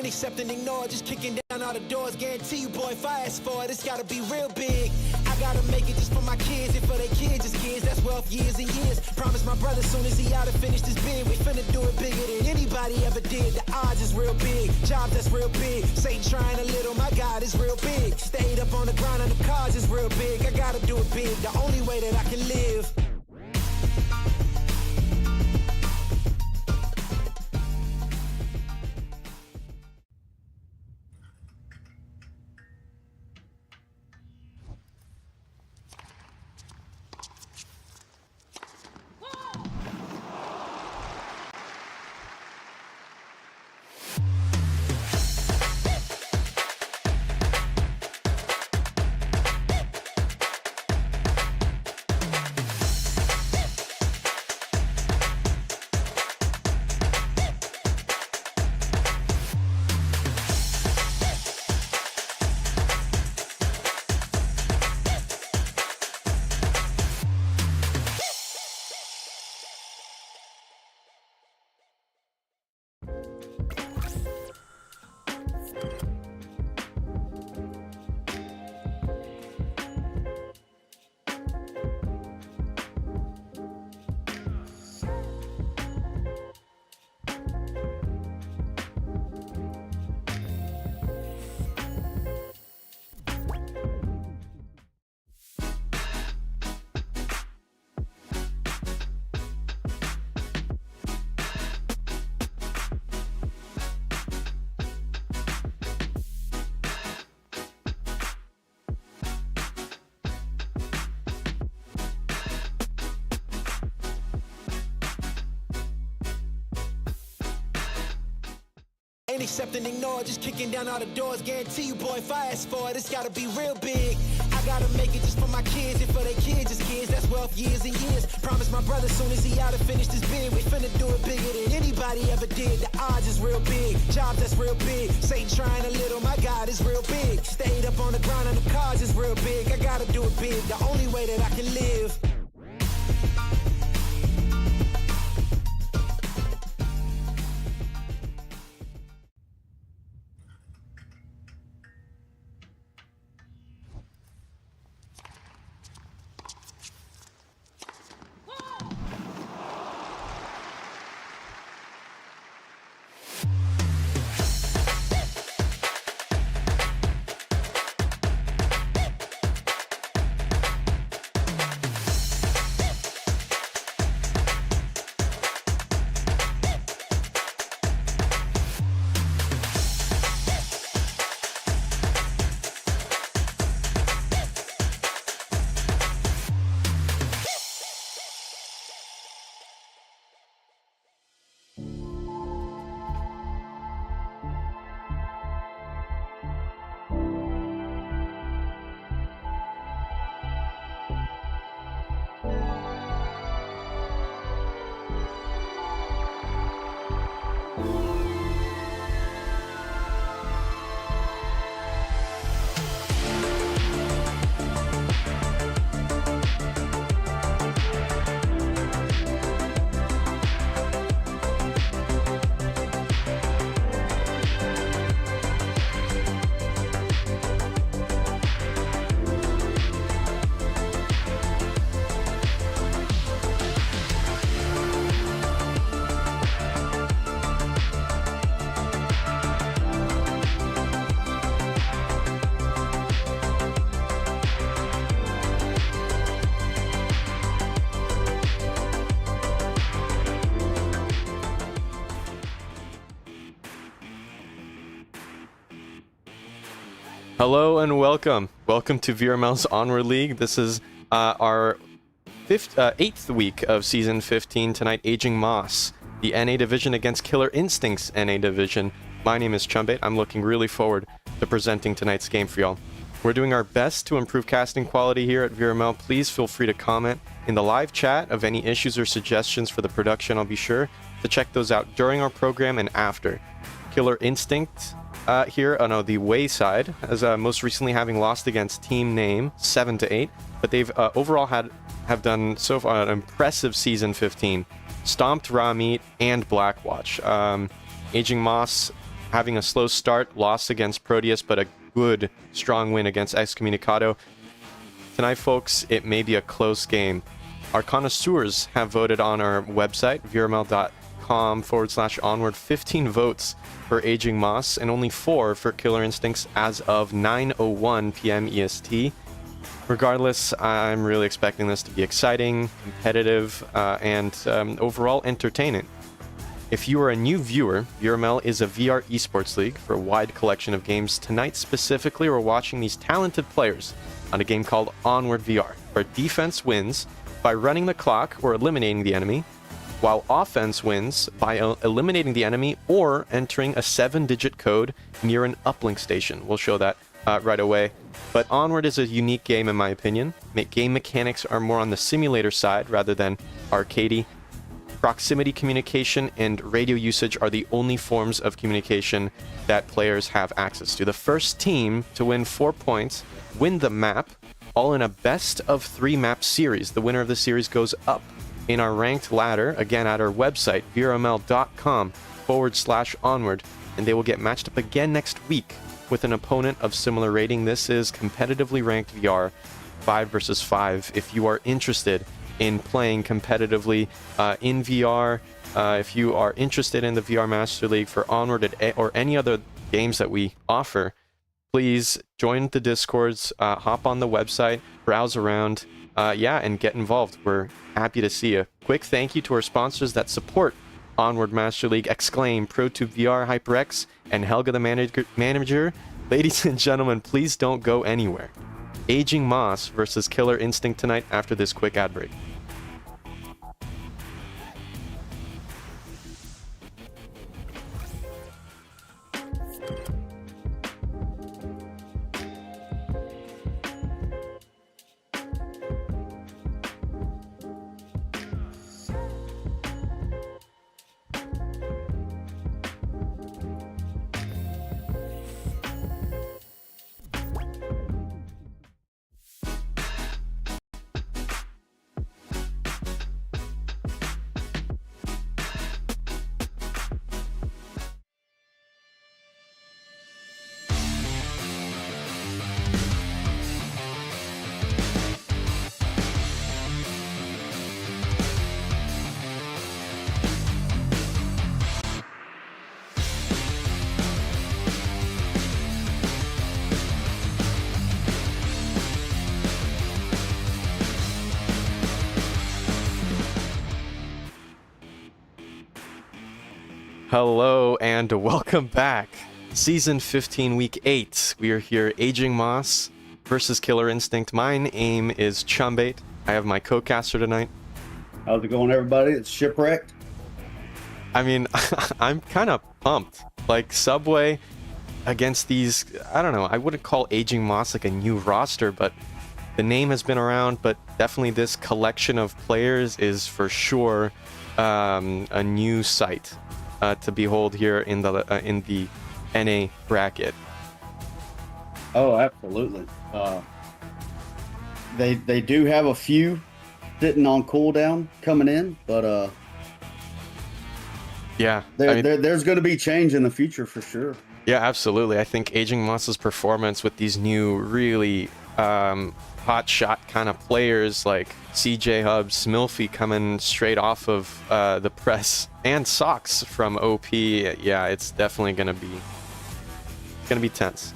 Ain't accept and ignore, just kicking down all the doors. Guarantee you, boy, if I ask for it, it's gotta be real big. I gotta make it just for my kids and for their kids, just kids. That's wealth years and years. Promise my brother soon as he out and finish this bid, we finna do it bigger than anybody ever did. The odds is real big, jobs that's real big. Satan trying a little, my God is real big. Stayed up on the grind on the cars is real big. I gotta do it big, the only way that I can live. Ain't accept and ignore, just kicking down all the doors. Guarantee you, boy, if I ask for it, it's gotta be real big. I gotta make it just for my kids and for their kids, just kids. That's wealth years and years. Promise my brother soon as he out and finish this bid, we finna do it bigger than anybody ever did. The odds is real big, jobs that's real big. Satan trying a little, my God is real big. Stayed up on the grind on the cars is real big. I gotta do it big, the only way that I can live. Hello and welcome. Welcome to VRML's Onward League. This is our eighth week of Season 15. Tonight, Aging Moss, the NA Division against Killer Instinct's NA Division. My name is Chumbate. I'm looking really forward to presenting tonight's game for y'all. We're doing our best to improve casting quality here at VRML. Please feel free to comment in the live chat of any issues or suggestions for the production. I'll be sure to check those out during our program and after. Killer Instinct here on the Wayside, as most recently having lost against Team Name 7-8, but they've overall have done so far an impressive Season 15. Stomped Raw Meat and Blackwatch. Aging Moss having a slow start, lost against Proteus, but a good, strong win against Excommunicado. Tonight, folks, it may be a close game. Our connoisseurs have voted on our website, vrml.com/onward, 15 votes for Aging Moss and only 4 for Killer Instincts as of 9:01 p.m. EST. Regardless, I'm really expecting this to be exciting, competitive, and overall entertaining. If you are a new viewer, VRML is a VR esports league for a wide collection of games. Tonight specifically, we're watching these talented players on a game called Onward VR, where defense wins by running the clock or eliminating the enemy, while offense wins by eliminating the enemy or entering a 7-digit code near an uplink station. We'll show that right away. But Onward is a unique game in my opinion. Game mechanics are more on the simulator side rather than arcadey. Proximity communication and radio usage are the only forms of communication that players have access to. The first team to win 4 points win the map, all in a best of 3 map series. The winner of the series goes up in our ranked ladder, again at our website, vrml.com/onward, and they will get matched up again next week with an opponent of similar rating. This is competitively ranked VR, 5 versus 5. If you are interested in playing competitively in VR, if you are interested in the VR Master League for Onward or any other games that we offer, please join the Discords, hop on the website, browse around, and get involved. We're happy to see you. Quick thank you to our sponsors that support Onward Master League: Exclaim, ProTube VR, HyperX, and Helga the Manager. Ladies and gentlemen, please don't go anywhere. Aging Moss versus Killer Instinct tonight after this quick ad break. Hello and welcome back. Season 15, Week 8. We are here, Aging Moss versus Killer Instinct. My name is Chumbait. I have my co-caster tonight. How's it going, everybody? It's Shipwrecked. I mean, I'm kind of pumped. Like, Subway against these, I don't know, I wouldn't call Aging Moss like a new roster, but the name has been around, but definitely this collection of players is for sure a new sight to behold here in the NA bracket. Oh, absolutely. They do have a few sitting on cooldown coming in, but yeah, there's going to be change in the future for sure. Yeah, absolutely. I think Aging Moss's performance with these new really hot shot kind of players like CJ Hubs, Smilfy coming straight off of the press, and Socks from OP. Yeah, it's definitely gonna be tense.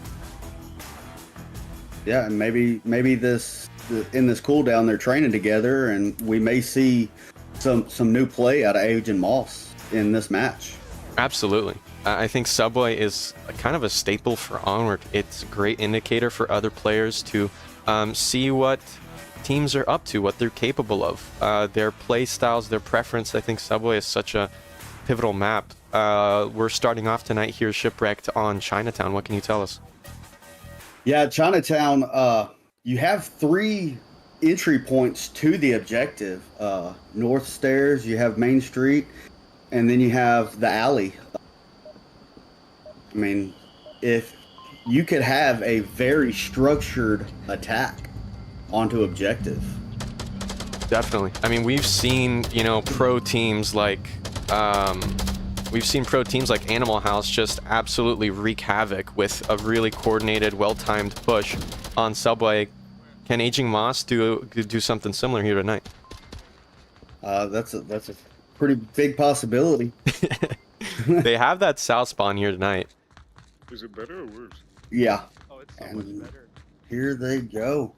Yeah, and maybe in this cooldown they're training together, and we may see some new play out of Aging Moss in this match. Absolutely. I think Subway is kind of a staple for Onward. It's a great indicator for other players to see what teams are up to, what they're capable of, their play styles, their preference. I think Subway is such a pivotal map. We're starting off tonight here, Shipwrecked, on Chinatown. What can you tell us? Yeah, Chinatown, you have 3 entry points to the objective. North Stairs, you have Main Street, and then you have the alley. I mean, if you could have a very structured attack onto objective. Definitely. I mean, we've seen, pro teams like We've seen pro teams like Animal House just absolutely wreak havoc with a really coordinated, well-timed push on Subway. Can Aging Moss do something similar here tonight? That's a pretty big possibility. They have that south spawn here tonight. Is it better or worse? Yeah. Oh, it's so much better. Here they go.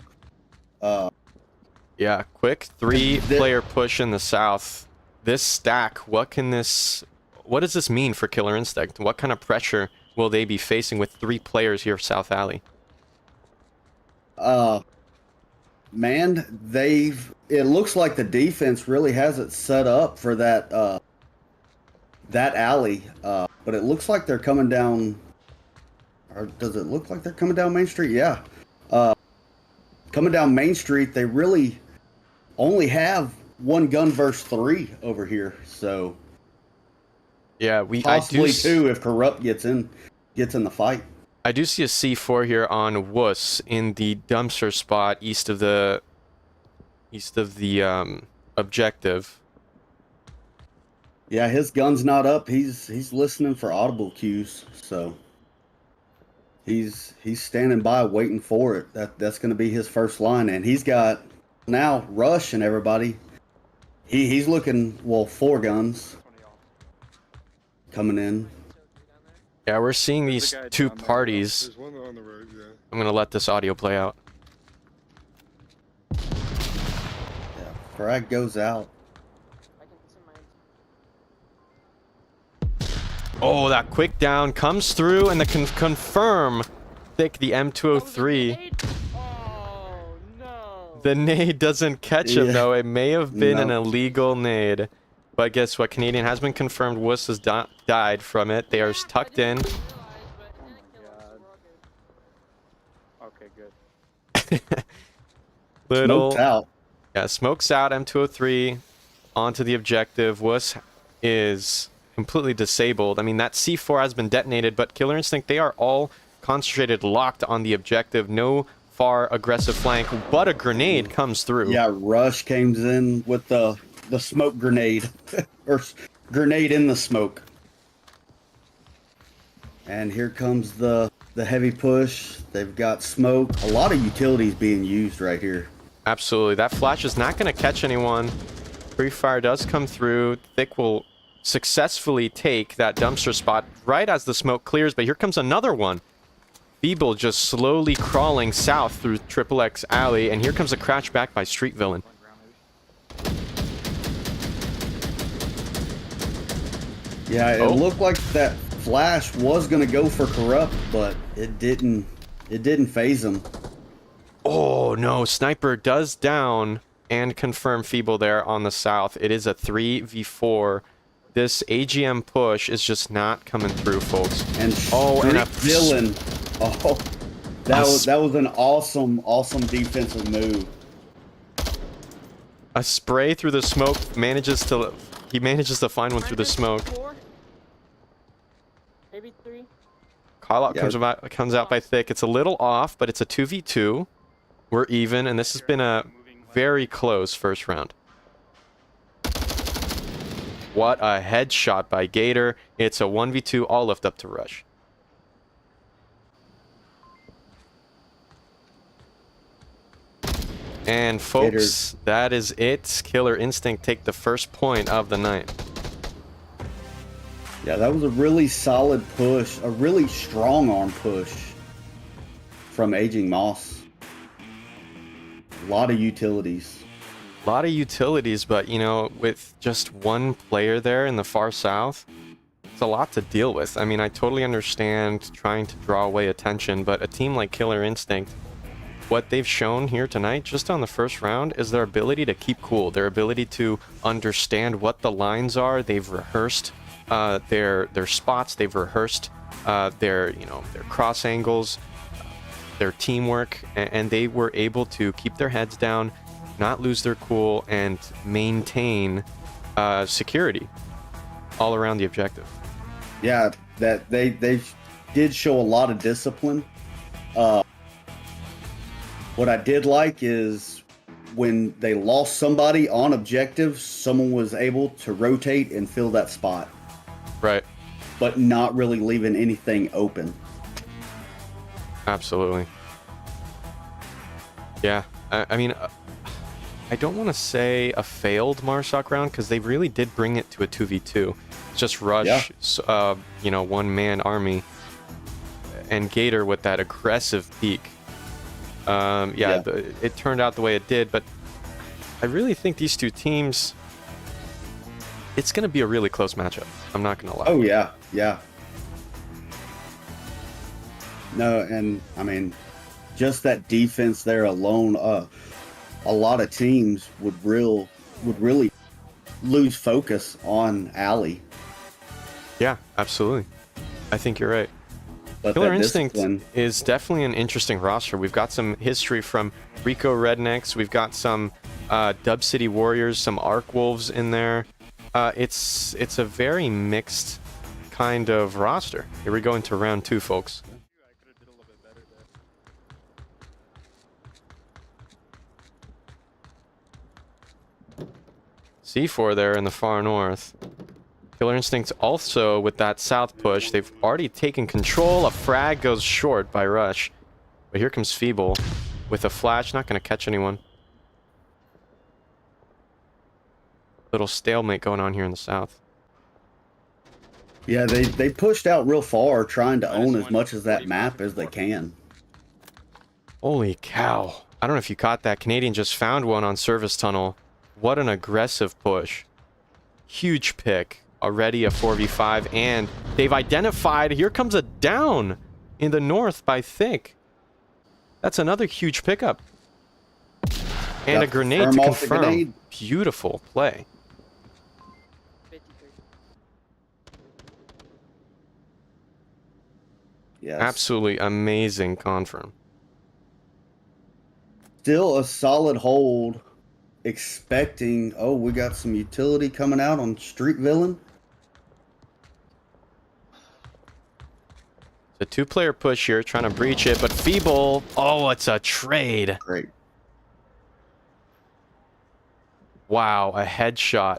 Yeah, quick 3-player push in the south. This stack, what does this mean for Killer Instinct? What kind of pressure will they be facing with 3 players here South Alley? Man, it looks like the defense really has it set up for that alley. But it looks like they're coming down, or does it look like they're coming down Main Street? Yeah. Coming down Main Street, they really only have 1 gun versus 3 over here. So yeah, possibly 2 if Corrupt gets in the fight. I do see a C4 here on Wuss in the dumpster spot east of the objective. Yeah, his gun's not up. He's listening for audible cues, so he's standing by waiting for it. That's going to be his first line, and he's got now Rush and everybody. He's looking, 4 guns coming in. Yeah, we're seeing these 2 parties. There's one on the right, yeah. I'm going to let this audio play out. Yeah, frag goes out. Oh, that quick down comes through, and the confirm Thick the M203. Oh, no. The nade doesn't catch him, though. It may have been an illegal nade. But guess what? Canadian has been confirmed. Wuss has died from it. They are tucked in. Okay, good. Little. Smoked out. Yeah, smokes out M203 onto the objective. Wuss is completely disabled. I mean, that C4 has been detonated, but Killer Instinct, they are all concentrated, locked on the objective. No far aggressive flank, but a grenade comes through. Yeah, Rush comes in with the smoke grenade, or grenade in the smoke. And here comes the heavy push. They've got smoke. A lot of utilities being used right here. Absolutely. That flash is not going to catch anyone. Free fire does come through. Thick will successfully take that dumpster spot right as the smoke clears, but here comes another one. Feeble just slowly crawling south through Triple X Alley, and here comes a crash back by Street Villain. Yeah, it looked like that flash was gonna go for Corrupt, but it didn't phase him. Oh no, Sniper does down and confirm Feeble there on the south. It is a 3v4. This AGM push is just not coming through, folks. And Villain. Oh, that was an awesome defensive move. A spray through the smoke manages to find one through the smoke. Maybe 3. Call out comes out by Thick. It's a little off, but it's a 2v2. We're even, and this has been a very close first round. What a headshot by Gator. It's a 1v2, all lift up to Rush. And folks, that is it. Killer Instinct take the first point of the night. Yeah, that was a really solid push, a really strong arm push from Aging Moss. A lot of utilities. A lot of utilities, but you know, with just one player there in the far south, it's a lot to deal with. I mean, I totally understand trying to draw away attention, but a team like Killer Instinct, what they've shown here tonight, just on the first round, is their ability to keep cool, their ability to understand what the lines are. They've rehearsed their spots, they've rehearsed their cross angles, their teamwork, and they were able to keep their heads down, not lose their cool, and maintain security all around the objective. Yeah, that they did show a lot of discipline. What I did like is when they lost somebody on objective, someone was able to rotate and fill that spot. Right. but not really leaving anything open. Absolutely. Yeah, I mean, I don't want to say a failed Marsoc round because they really did bring it to a 2v2. Just Rush, one-man army, and Gator with that aggressive peak. It turned out the way it did, but I really think these two teams, it's going to be a really close matchup. I'm not going to lie. Oh, yeah, yeah. No, and I mean, just that defense there alone, a lot of teams would really lose focus on Alley. Yeah, absolutely. I think you're right. But Killer that Instinct discipline- is definitely an interesting roster. We've got some history from Rico Rednecks. We've got some Dub City Warriors, some Arc Wolves in there. It's a very mixed kind of roster. Here we go into round 2, folks. C4 there in the far north. Killer Instinct also with that south push. They've already taken control. A frag goes short by Rush. But here comes Feeble with a flash. Not going to catch anyone. Little stalemate going on here in the south. Yeah, they pushed out real far, trying to own as much of that map as they can. Holy cow. I don't know if you caught that. Canadian just found one on Service Tunnel. What an aggressive push. Huge pick. Already a 4v5, and they've identified, here comes a down in the north by Thick. That's another huge pickup. And a grenade to confirm. Beautiful play. 53. Yes. Absolutely amazing confirm. Still a solid hold, expecting, oh, we got some utility coming out on Street Villain. It's a 2-player push here, trying to breach it, but Feeble. Oh, it's a trade. Great. Wow, a headshot.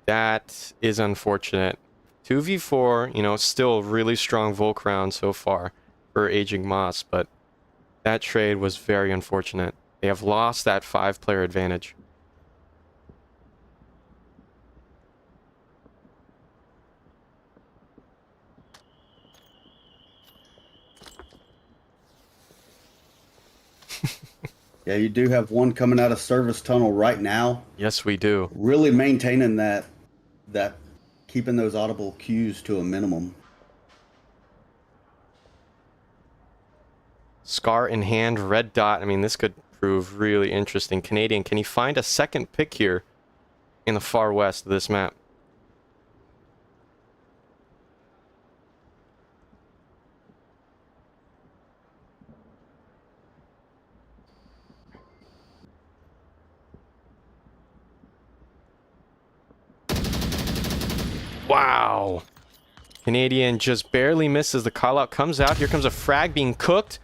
That is unfortunate. 2v4, still really strong Volk round so far for Aging Moss, but that trade was very unfortunate. They have lost that 5-player advantage. Yeah, you do have one coming out of Service Tunnel right now. Yes, we do. Really maintaining that keeping those audible cues to a minimum. Scar in hand, red dot. I mean, this could prove really interesting. Canadian, can he find a second pick here in the far west of this map? Wow. Canadian just barely misses. The call out comes out. Here comes a frag being cooked.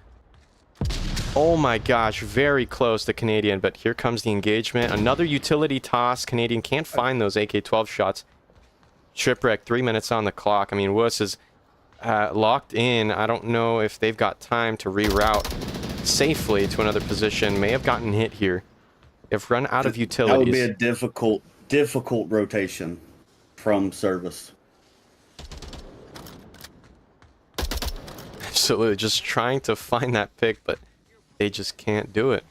Oh my gosh, very close to Canadian, but here comes the engagement. Another utility toss. Canadian can't find those AK-12 shots. Shipwreck, 3 minutes on the clock. I mean, Wuss is locked in. I don't know if they've got time to reroute safely to another position. May have gotten hit here. They've run out of utilities. That would be a difficult rotation from Service. Absolutely, just trying to find that pick, but they just can't do it.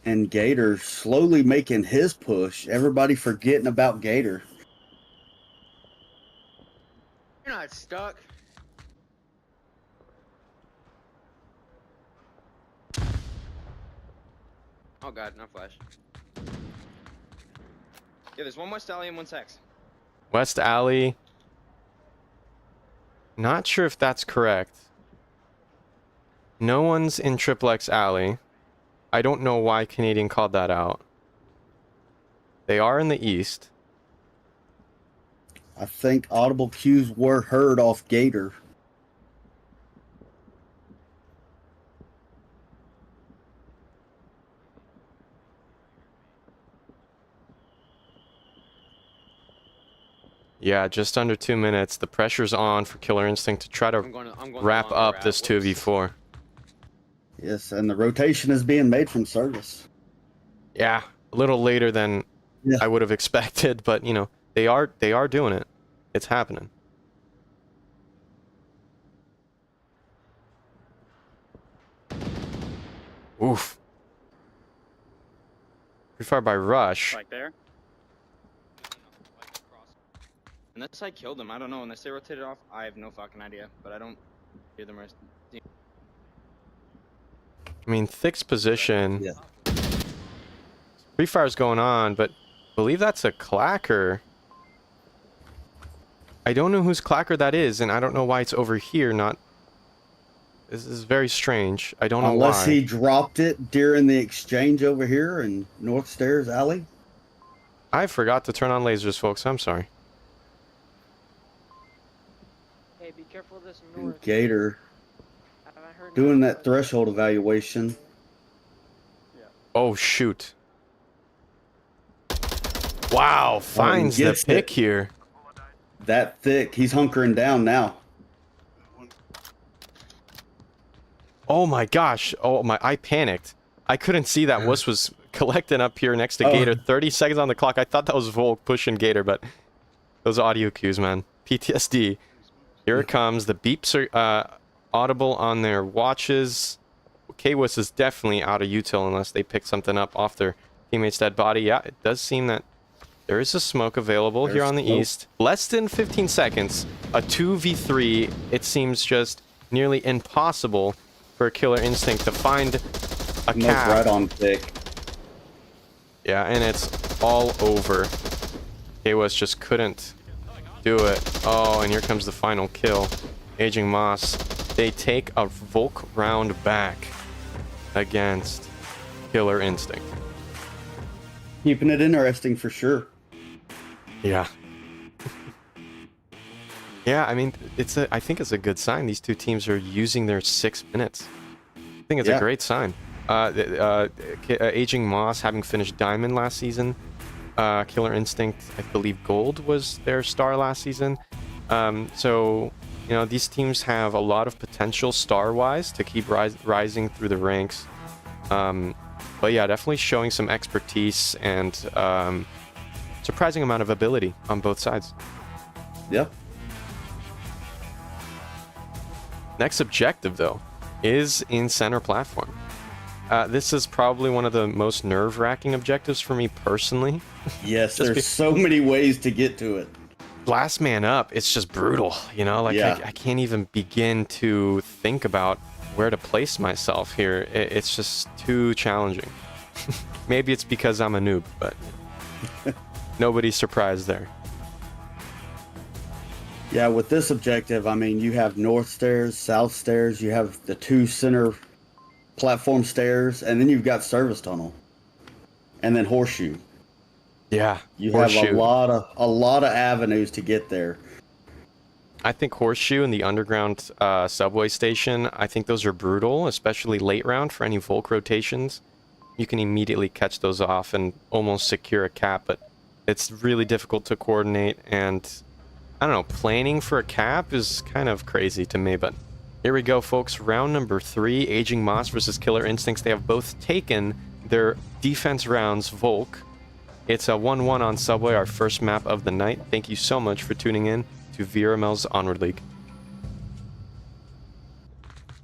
And Gator slowly making his push. Everybody forgetting about Gator. You're not stuck. Oh god, not flash. Yeah, there's one West Alley and one Sex. West Alley. Not sure if that's correct. No one's in Triplex Alley. I don't know why Canadian called that out. They are in the east. I think audible cues were heard off Gator. Yeah, just under 2 minutes. The pressure's on for Killer Instinct to try to I'm going the wrap longer up route. this Whoops. 2v4. Yes, and the rotation is being made from service. A little later than Yeah. I would have expected, but you know, they are doing it. It's happening. Oof. Pretty far by Rush. Right there. Unless I killed them, I don't know. Unless they rotated off, I have no fucking idea. But I don't hear them rest. I mean, Thick's position. Yeah. Free fire's going on, but I believe that's a clacker. I don't know whose clacker that is, and I don't know why it's over here, not... This is very strange. I don't know why. Unless he dropped it during the exchange over here in North Stairs Alley. I forgot to turn on lasers, folks. I'm sorry. Hey, be careful of this And north. Gator I heard doing nothing. that threshold evaluation. Oh, shoot. Wow, finds the gets pick it. here. That thick. He's hunkering down now. Oh my gosh. Oh my, I panicked. I couldn't see that Wuss was collecting up here next to Oh. Gator. 30 seconds on the clock. I thought that was Volk pushing Gator, but those audio cues, man. PTSD. Here it comes. The beeps are audible on their watches. K-Wuss is definitely out of util unless they pick something up off their teammate's dead body. Yeah, it does seem that there is a smoke available here There's on the smoke. east. Less than 15 seconds. A 2v3. It seems just nearly impossible for Killer Instinct to find a Smoke cap. right on thick. Yeah, and it's all over. K-Wuss just couldn't do it. Oh, and here comes the final kill. Aging Moss. They take a Volk round back against Killer Instinct. Keeping it interesting for sure. Yeah. Yeah, I mean, I think it's a good sign. These two teams are using their 6 minutes. I think it's a Yeah. great sign. Aging Moss having finished Diamond last season. Killer Instinct, I believe Gold was their star last season. So, you know, these teams have a lot of potential star-wise to keep rising through the ranks. But yeah, definitely showing some expertise and surprising amount of ability on both sides. Yep. Next objective, though, is in center platform. This is probably one of the most nerve-wracking objectives for me personally. Yes, Just there's so many ways to get to it. Last man up, it's just brutal, you know? Like, Yeah. I can't even begin to think about where to place myself here. It's just too challenging. Maybe it's because I'm a noob, but nobody's surprised there. Yeah, with this objective, I mean, you have north stairs, south stairs, you have the two center platform stairs, and then you've got service tunnel, and then horseshoe. Yeah, You have Horseshoe. a lot of avenues to get there. I think Horseshoe and the underground subway station, I think those are brutal, especially late round for any Volk rotations. You can immediately catch those off and almost secure a cap, but it's really difficult to coordinate, and I don't know, planning for a cap is kind of crazy to me, but here we go, folks. Round number 3, Aging Moss versus Killer Instincts. They have both taken their defense rounds, Volk. It's a 1-1 on Subway, our first map of the night. Thank you so much for tuning in to VRML's Onward League.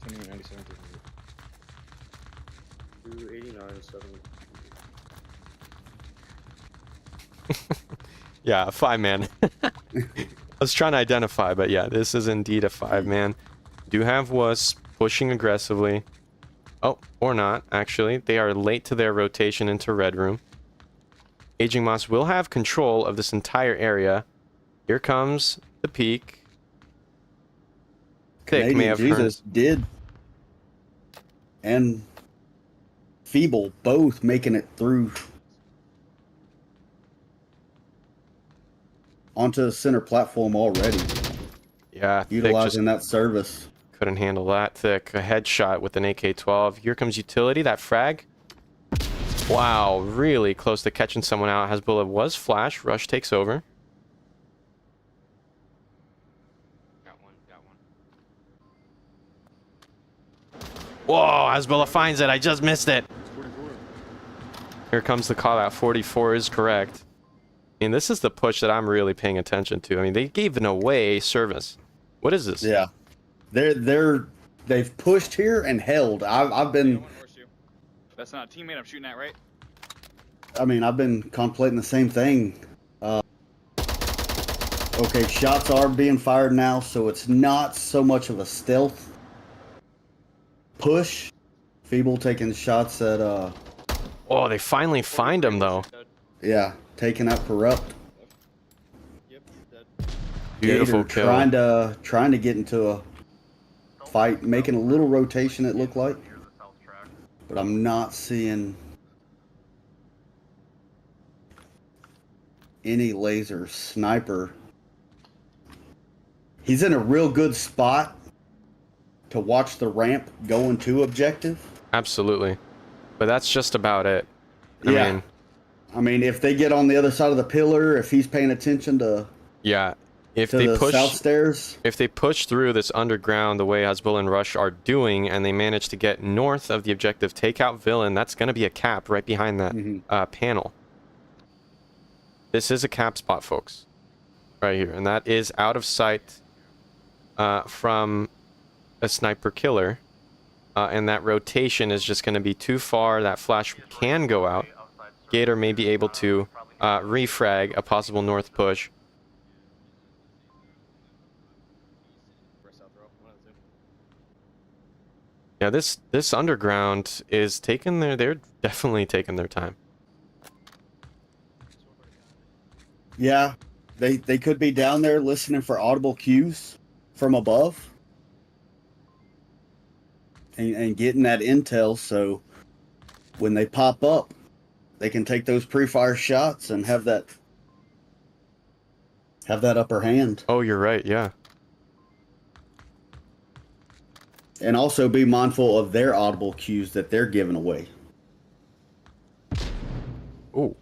289, Yeah, 5-man. I was trying to identify, but yeah, this is indeed a 5-man. Do have Wuss pushing aggressively. Oh, or not, actually. They are late to their rotation into Red Room. Aging Moss will have control of this entire area. Here comes the peak. Thick may Canadian have Jesus did, and Feeble both making it through onto the center platform already, Yeah, Thick just utilizing that service. couldn't handle that. Thick, a headshot with an AK-12. Here comes utility, that frag. Wow, really close to catching someone out. Hezbollah was flash. Rush takes over. Whoa, Hezbollah finds it. I just missed it. 44. Here comes the call out. 44 is correct. I mean, this is the push that I'm really paying attention to. I mean, they gave an away service. What is this? Yeah, they've pushed here and held. I've been. That's not a teammate I'm shooting at, right? I mean, I've been contemplating the same thing. Okay, shots are being fired now, so it's not so much of a stealth push. Feeble taking shots at Oh, they finally find him though. yeah, taking out Corrupt. Yep, dead. Beautiful Gator kill. trying to get into a fight, making a little rotation. It looked like, but I'm not seeing any laser sniper. He's in a real good spot to watch the ramp going to objective. Absolutely. But that's just about it. I mean, if they get on the other side of the pillar, if he's paying attention to Yeah. If to they the push south stairs, if they push through this underground the way Hezbollah and Rush are doing, and they manage to get north of the objective, take out Villain, that's going to be a cap right behind that panel. This is a cap spot, folks. Right here. And that is out of sight from a sniper killer. And that rotation is just going to be too far. That flash can go out. Gator may be able to refrag a possible north push. Yeah, this underground is taking they're definitely taking their time. yeah, they could be down there listening for audible cues from above and getting that intel, so when they pop up, they can take those pre-fire shots and have that upper hand. Oh, you're right, yeah. And also be mindful of their audible cues that they're giving away. Ooh.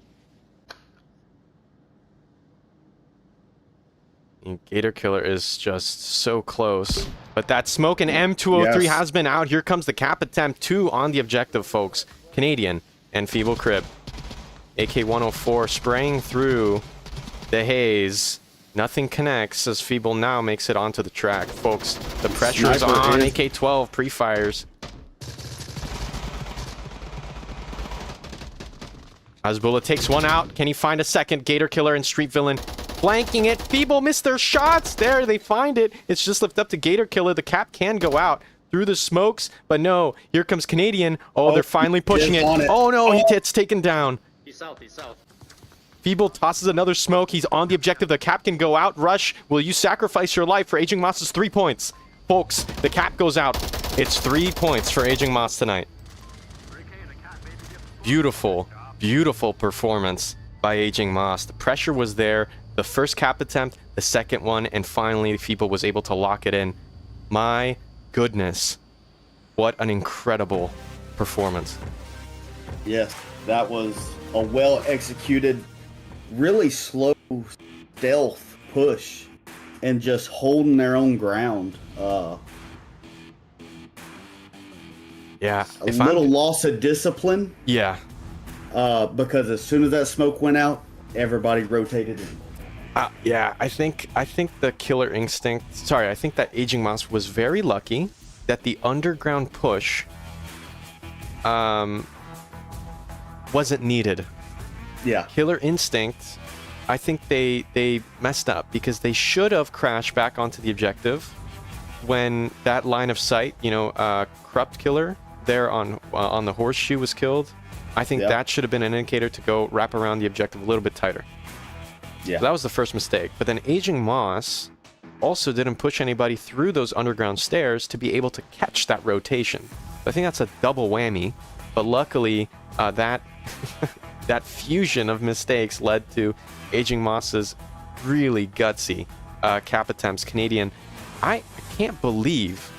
Gator Killer is just so close. But that smoke and M203 Yes. has been out. Here comes the cap attempt 2 on the objective, folks. Canadian and Feeble Crib. AK-104 spraying through the haze. Nothing connects as Feeble now makes it onto the track. Folks, the pressure is Sniper on. is- AK-12 pre-fires. Hezbollah takes one out. Can he find a second? Gator Killer and Street Villain flanking it. Feeble missed their shots. There, they find it. It's just left up to Gator Killer. The cap can go out through the smokes, but no. Here comes Canadian. Oh, they're finally pushing he's it. on it. Oh no, it's taken down. He's south, he's south. Feeble tosses another smoke. He's on the objective. The cap can go out. Rush, will you sacrifice your life for Aging Moss's 3 points? Folks, the cap goes out. It's 3 points for Aging Moss tonight. Beautiful, beautiful performance by Aging Moss. The pressure was there. The first cap attempt, the second one, and finally Feeble was able to lock it in. My goodness. What an incredible performance. Yes, that was a well-executed, really slow stealth push and just holding their own ground. Yeah. A little loss of discipline Yeah. because as soon as that smoke went out, everybody rotated in. Yeah, I think the killer instinct. Sorry, I think that Aging Moss was very lucky that the underground push wasn't needed. Yeah, Killer instinct. I think they messed up because they should have crashed back onto the objective when that line of sight, corrupt killer there on the horseshoe was killed. I think that should have been an indicator to go wrap around the objective a little bit tighter. yeah. So that was the first mistake. But then Aging Moss also didn't push anybody through those underground stairs to be able to catch that rotation. I think that's a double whammy. But luckily, that that fusion of mistakes led to Aging Moss's really gutsy cap attempts. Canadian, I can't believe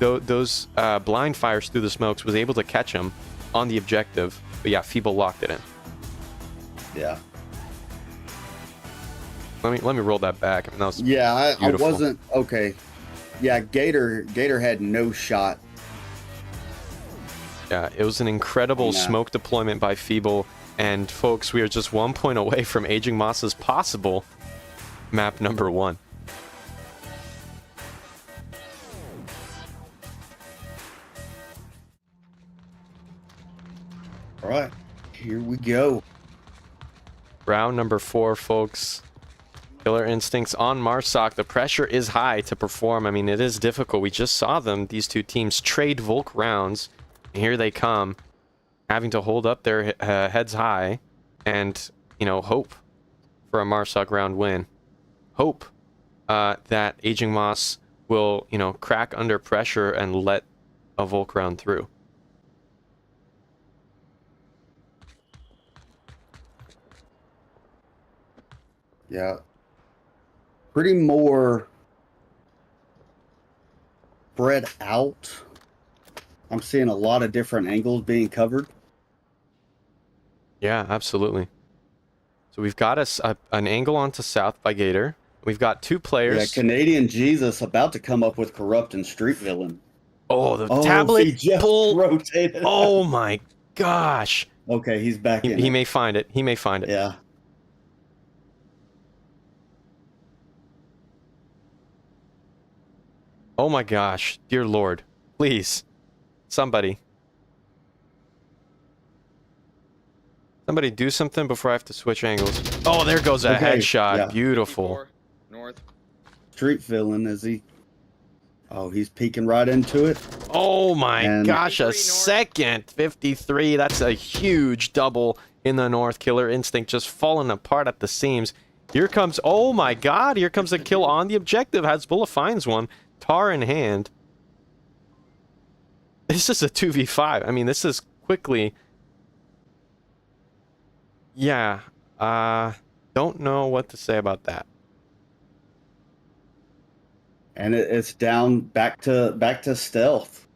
those blind fires through the smokes was able to catch him on the objective. But yeah, Feeble locked it in. Yeah. Let me roll that back. I mean, that was Yeah, I beautiful. wasn't okay. Yeah, Gator had no shot Yeah, it was an incredible Yeah. smoke deployment by Feeble. And folks, we are just 1 point away from Aging Moss's possible map number 1. All right, here we go. Round number 4, folks. Killer Instincts on Marsoc. The pressure is high to perform. I mean, it is difficult. We just saw them, these two teams, trade Volk rounds. And here they come, having to hold up their heads high and, you know, hope for a Marsoc round win. Hope that Aging Moss will, you know, crack under pressure and let a Volk round through. Yeah. Pretty more spread out. I'm seeing a lot of different angles being covered. Yeah, absolutely. So we've got an angle onto South by Gator. We've got 2 players. Yeah, Canadian Jesus about to come up with Corrupt and Street Villain. Oh, the He tablet just bull. rotated. Oh my gosh. Okay, he's back in. He it. may find it. He may find it. Yeah. Oh my gosh. Dear Lord. Please. Somebody. Somebody do something before I have to switch angles. Oh, there goes a Okay, headshot. yeah. Beautiful. Four, north. Street Villain, is he? Oh, he's peeking right into it. Oh my And- gosh, 53 a north. second. 53. That's a huge double in the north. Killer Instinct just falling apart at the seams. Here comes, oh my god, here comes a kill on the objective. Hasbulla finds one. Tar in hand. This is a 2v5. I mean, this is quickly... Yeah. Don't know what to say about that. And it's down back to stealth.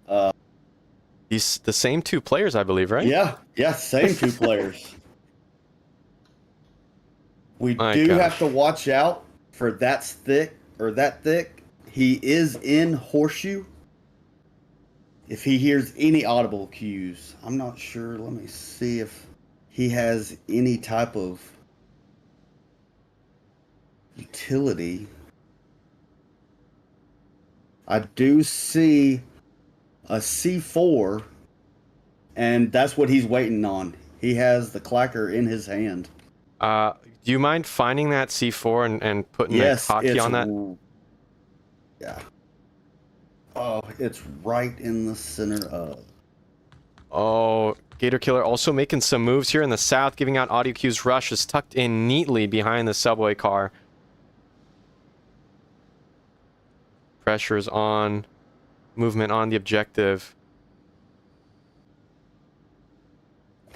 These the same 2 players, I believe, right? Yeah, same 2 players. We My do gosh. have to watch out for that thick. He is in Horseshoe. If he hears any audible cues, I'm not sure. Let me see if he has any type of utility. I do see a C4, and that's what he's waiting on. He has the clacker in his hand. Do you mind finding that C4 and putting Yes, a hotkey it's on that? Yeah. Oh, it's right in the center of. Oh, Gator Killer also making some moves here in the south, giving out audio cues. Rush is tucked in neatly behind the subway car. Pressure's on. Movement on the objective.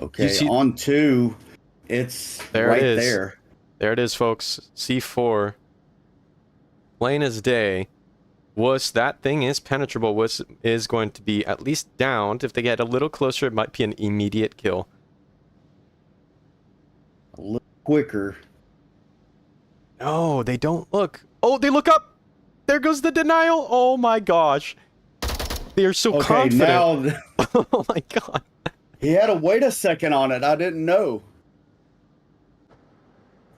Okay, see- on 2, it's There right it is. there. There it is, folks. C4. Plain as day. Wuss, that thing is penetrable. Wuss is going to be at least downed. If they get a little closer, it might be an immediate kill. A little quicker. No, they don't look. Oh, they look up. There goes the denial. Oh my gosh. They are so Okay, confident. now Oh my god. he had to wait a second on it. I didn't know.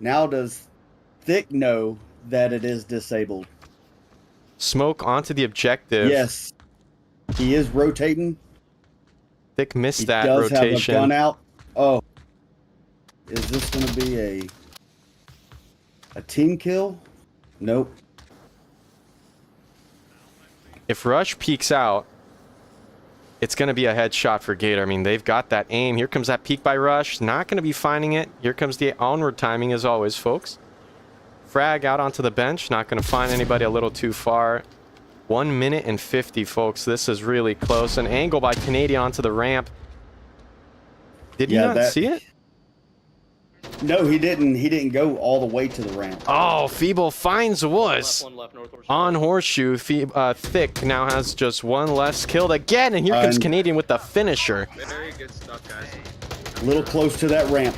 Now does Thick know that it is disabled? Smoke onto the objective. Yes. He is rotating. Thick missed He that does rotation. have a gun out. Oh. Is this going to be a team kill? Nope. If Rush peeks out, it's going to be a headshot for Gator. I mean, they've got that aim. Here comes that peek by Rush. Not going to be finding it. Here comes the onward timing as always, folks. Frag out onto the bench. Not going to find anybody a little too far. 1 minute and 50, folks. This is really close. An angle by Canadian onto the ramp. Did you not see it? No, he didn't. He didn't go all the way to the ramp. Oh, Feeble finds Wuss. One left, north. On Horseshoe, Thick now has just one less killed again, and here comes Canadian with the finisher. Very good stuff, guys. A little close to that ramp.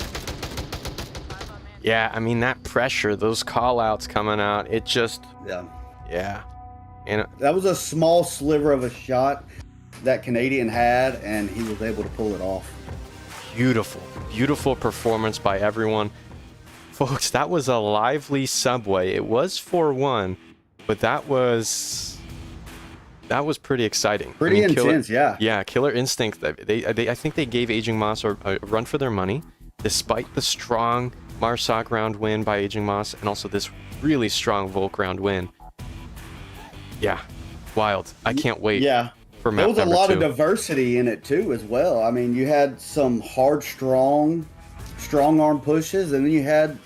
Yeah, I mean, that pressure, those call-outs coming out, it just, Yeah. yeah. And That was a small sliver of a shot. that Canadian had, and he was able to pull it off. Beautiful, beautiful performance by everyone. Folks, that was a lively subway. It was 4-1, but that was pretty exciting. Pretty intense, yeah. Yeah, Killer Instinct. I think they gave Aging Moss a run for their money, despite the strong Marsoc round win by Aging Moss, and also this really strong Volk round win. Yeah, wild. I can't wait. Yeah. For map there was a number lot 2. of diversity in it too, as well. I mean, you had some hard, strong arm pushes, and then you had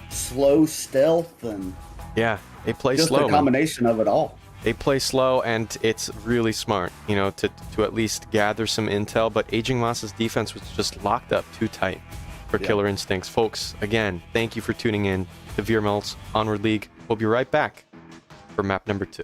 slow stealth, and Yeah, they play just slow. a combination of it all. They play slow, and it's really smart, you know, to at least gather some intel. But Aging Moss's defense was just locked up too tight for Killer Instincts. Folks, again, thank you for tuning in to VRML's Onward League. We'll be right back for map number 2.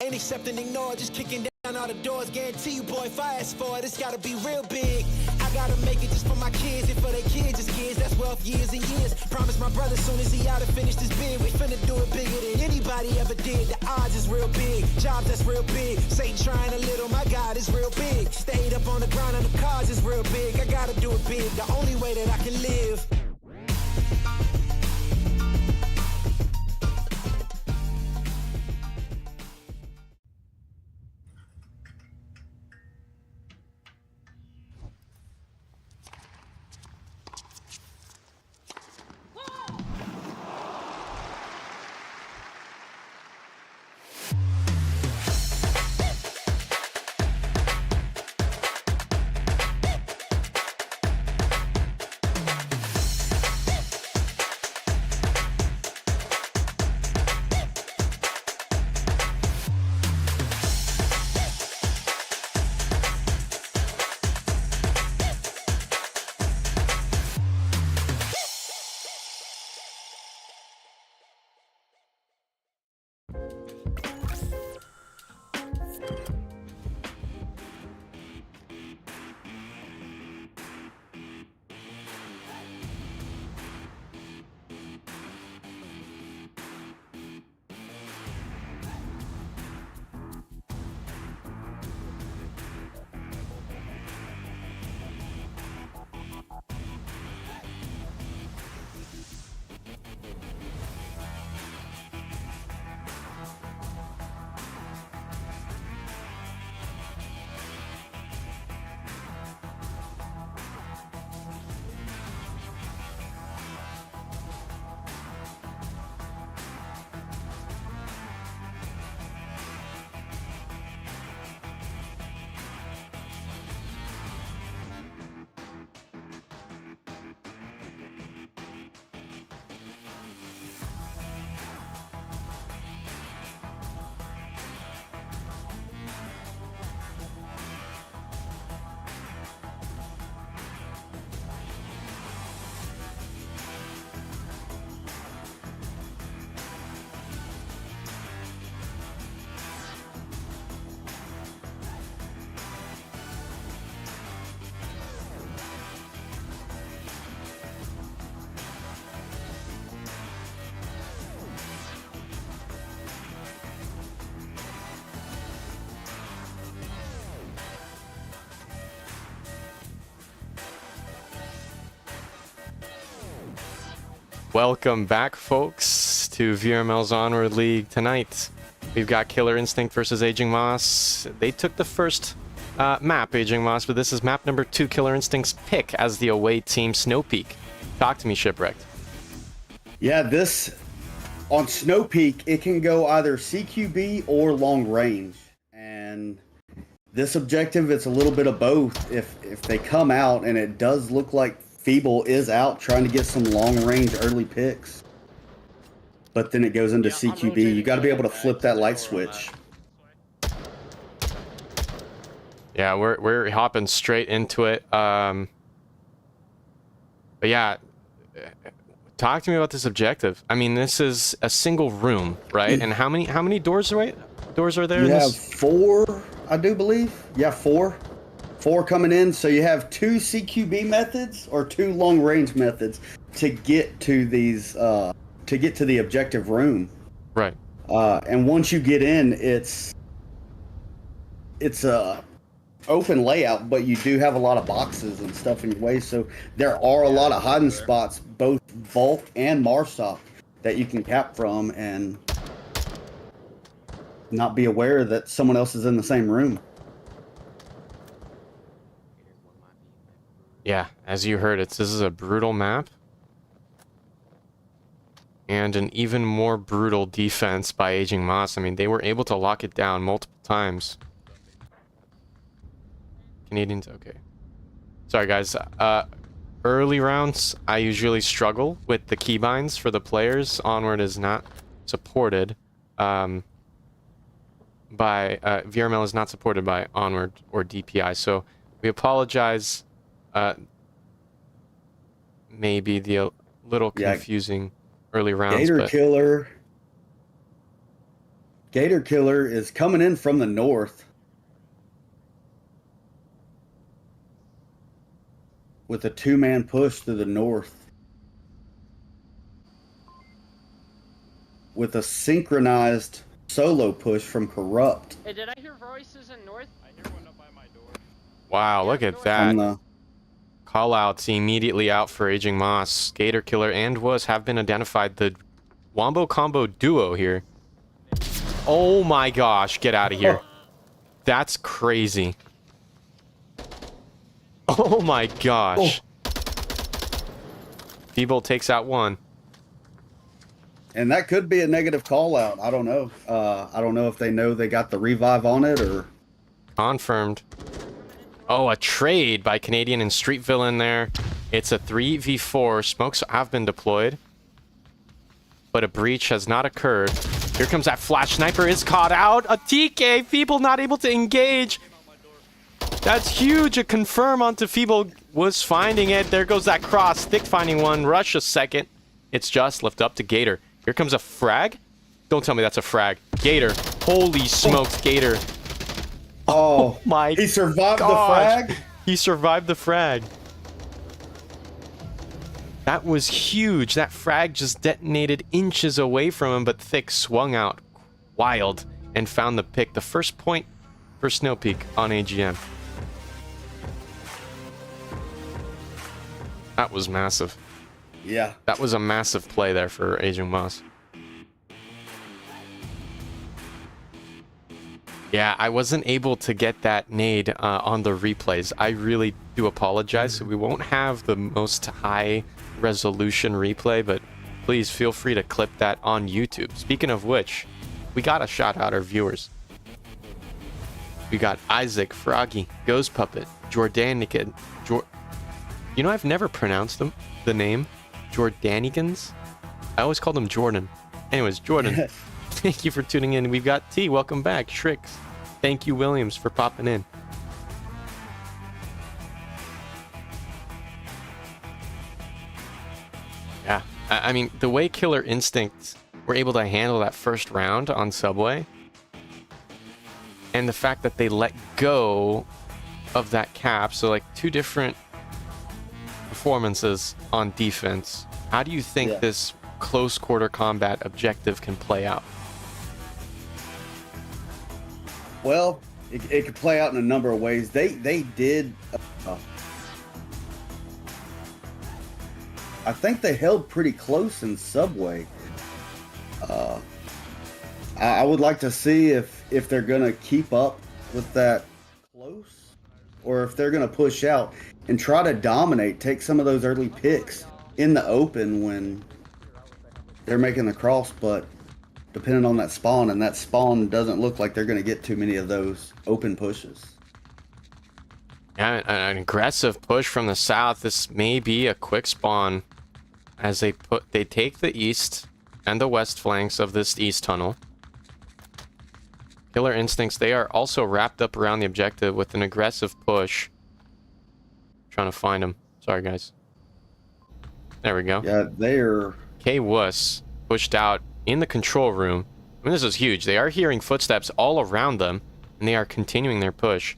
Ain't accept and ignore, just kicking down all the doors. Guarantee you, boy, if I ask for it, it's gotta be real big. I gotta make it just for my kids and for their kids, just kids. That's wealth years and years. Promise my brother soon as he out and finish this bid, we finna do it bigger than anybody ever did. The odds is real big, jobs that's real big. Satan trying a little, my God is real big. Stayed up on the grind on the cars is real big. I gotta do it big, the only way that I can live. Welcome back, folks, to VRML's Onward League. Tonight, we've got Killer Instinct versus Aging Moss. They took the first map, Aging Moss, but this is map number 2, Killer Instinct's pick as the away team, Snow Peak. Talk to me, Shipwrecked. Yeah, this on Snow Peak, it can go either CQB or long range. And this objective, it's a little bit of both. If they come out and it does look like Feeble is out trying to get some long range early picks, but then it goes into CQB, you got to be able to flip that light switch. Yeah, we're hopping straight into it. But yeah, talk to me about this objective. I mean, this is a single room, right? And how many doors are there? You have 4, I do believe. Yeah, 4 coming in. So you have 2 CQB methods or 2 long range methods to get to these to get to the objective room. Right. And once you get in, it's a open layout, but you do have a lot of boxes and stuff in your way, so there are a lot of hiding spots, both Volk and Marsoc, that you can cap from and not be aware that someone else is in the same room. Yeah, as you heard, this is a brutal map. And an even more brutal defense by Aging Moss. I mean, they were able to lock it down multiple times. Canadians, okay. Sorry, guys. Early rounds, I usually struggle with the keybinds for the players. Onward is not supported by... VRML is not supported by Onward or DPI, so we apologize. Maybe the little confusing early rounds. Gator Killer is coming in from the north with a 2-man push to the north with a synchronized solo push from Corrupt. Hey, did I hear voices in north? I hear one up by my door. Wow, look at that. Callouts immediately out for Aging Moss. Gator Killer and Wuss have been identified. The Wombo Combo duo here. Oh my gosh, get out of here. That's crazy. Oh my gosh. Feeble takes out one. And that could be a negative call out. I don't know. I don't know if they know they got the revive on it or... Confirmed. Oh, a trade by Canadian and Street Villain there. It's a 3v4. Smokes have been deployed. But a breach has not occurred. Here comes that flash sniper. Is caught out. A TK. Feeble not able to engage. That's huge. A confirm onto Feeble. Was finding it. There goes that cross. Thick finding one. Rush a second. It's just lift up to Gator. Here comes a frag. Don't tell me that's a frag. Gator. Holy smokes, Gator. Oh my! He survived the frag? He survived the frag. That was huge. That frag just detonated inches away from him, but Thick swung out wild and found the pick. The first point for Snow Peak on AGM. That was massive. Yeah. That was a massive play there for Aging Moss. Yeah, I wasn't able to get that nade on the replays. I really do apologize. So we won't have the most high resolution replay, but please feel free to clip that on YouTube. Speaking of which, we gotta shout out our viewers. We got Isaac, Froggy, Ghost Puppet, Jordanikid. You know, I've never pronounced the name Jordanigans. I always called him Jordan. Anyways, Jordan. Thank you for tuning in. We've got T. Welcome back. Shrix. Thank you, Williams, for popping in. Yeah. I mean, the way Killer Instinct were able to handle that first round on Subway, and the fact that they let go of that cap, so like 2 different performances on defense. How do you think this close quarter combat objective can play out? Well, it could play out in a number of ways. They did. I think they held pretty close in Subway. I would like to see if they're gonna keep up with that close, or if they're gonna push out and try to dominate, take some of those early picks in the open when they're making the cross, but depending on that spawn, and that spawn doesn't look like they're going to get too many of those open pushes. Yeah, an aggressive push from the south. This may be a quick spawn as they take the east and the west flanks of this east tunnel. Killer Instincts, they are also wrapped up around the objective with an aggressive push. Trying to find them. Sorry, guys. There we go. Yeah, they're... K-Wuss pushed out in the control room. I mean, this is huge. They are hearing footsteps all around them, and they are continuing their push.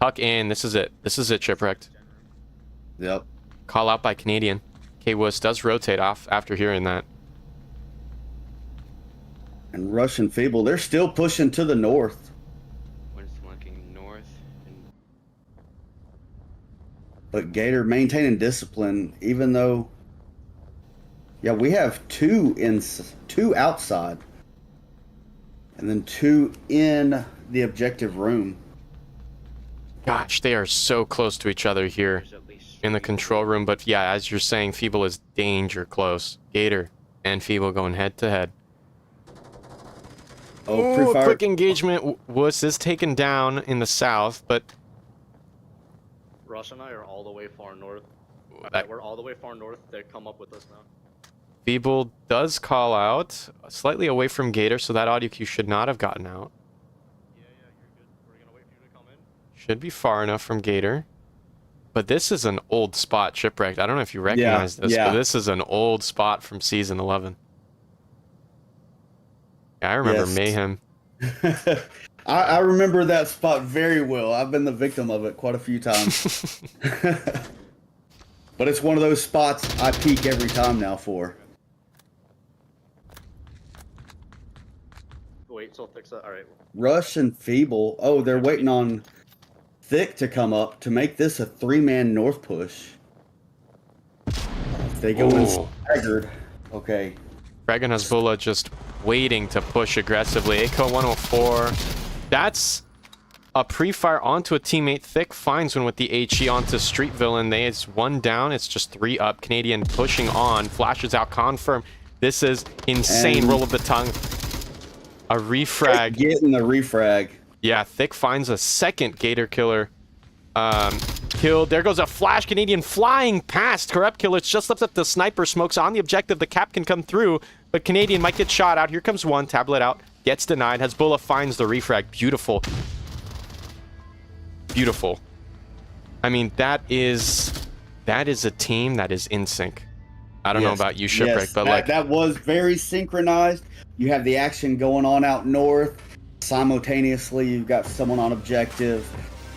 Tuck in. This is it. This is it, Shipwrecked. Yep. Call out by Canadian. K-Wuss does rotate off after hearing that. And Russian Feeble, they're still pushing to the north. One's flanking north. And But Gator maintaining discipline, even though... Yeah, we have two outside. And then 2 in the objective room. Gosh, they are so close to each other here there's at least in the 3 control room. But yeah, as you're saying, Feeble is danger close. Gator and Feeble going head to head. Oh, Ooh, pre-fire. quick engagement. Wuss is taken down in the south, but Rush and I are all the way far north. that We're all the way far north. They come up with us now. Feeble does call out slightly away from Gator, so that audio cue should not have gotten out. Yeah, you're good. We're gonna wait for you to come in. Should be far enough from Gator. But this is an old spot, Shipwrecked. I don't know if you recognize this, yeah. but this is an old spot from Season 11. Yeah, I remember Yes. Mayhem. I remember that spot very well. I've been the victim of it quite a few times. But it's one of those spots I peak every time now for. Wait till Thick's all right. Rush and Feeble. Oh, they're waiting on Thick to come up to make this a 3-man north push. If they go in Ooh. staggered. Okay. Dragon Hezbollah just waiting to push aggressively. Echo 104. That's a pre-fire onto a teammate. Thick finds one with the HE onto Street Villain. They is 1 down. It's just 3 up. Canadian pushing on. Flashes out. Confirm. This is insane. And- Roll of the tongue. A refrag. Getting the refrag. Yeah, Thick finds a second Gator Killer. Killed. There goes a flash. Canadian flying past Corrupt Killer. It's just left up the sniper. Smokes on the objective. The cap can come through, but Canadian might get shot out. Here comes one. Tablet out. Gets denied. Hezbollah finds the refrag. Beautiful. Beautiful. I mean, that is a team that is in sync. I don't know Yes, about you, Shipwreck, yes, but that, like that was very synchronized. You have the action going on out north. Simultaneously, you've got someone on objective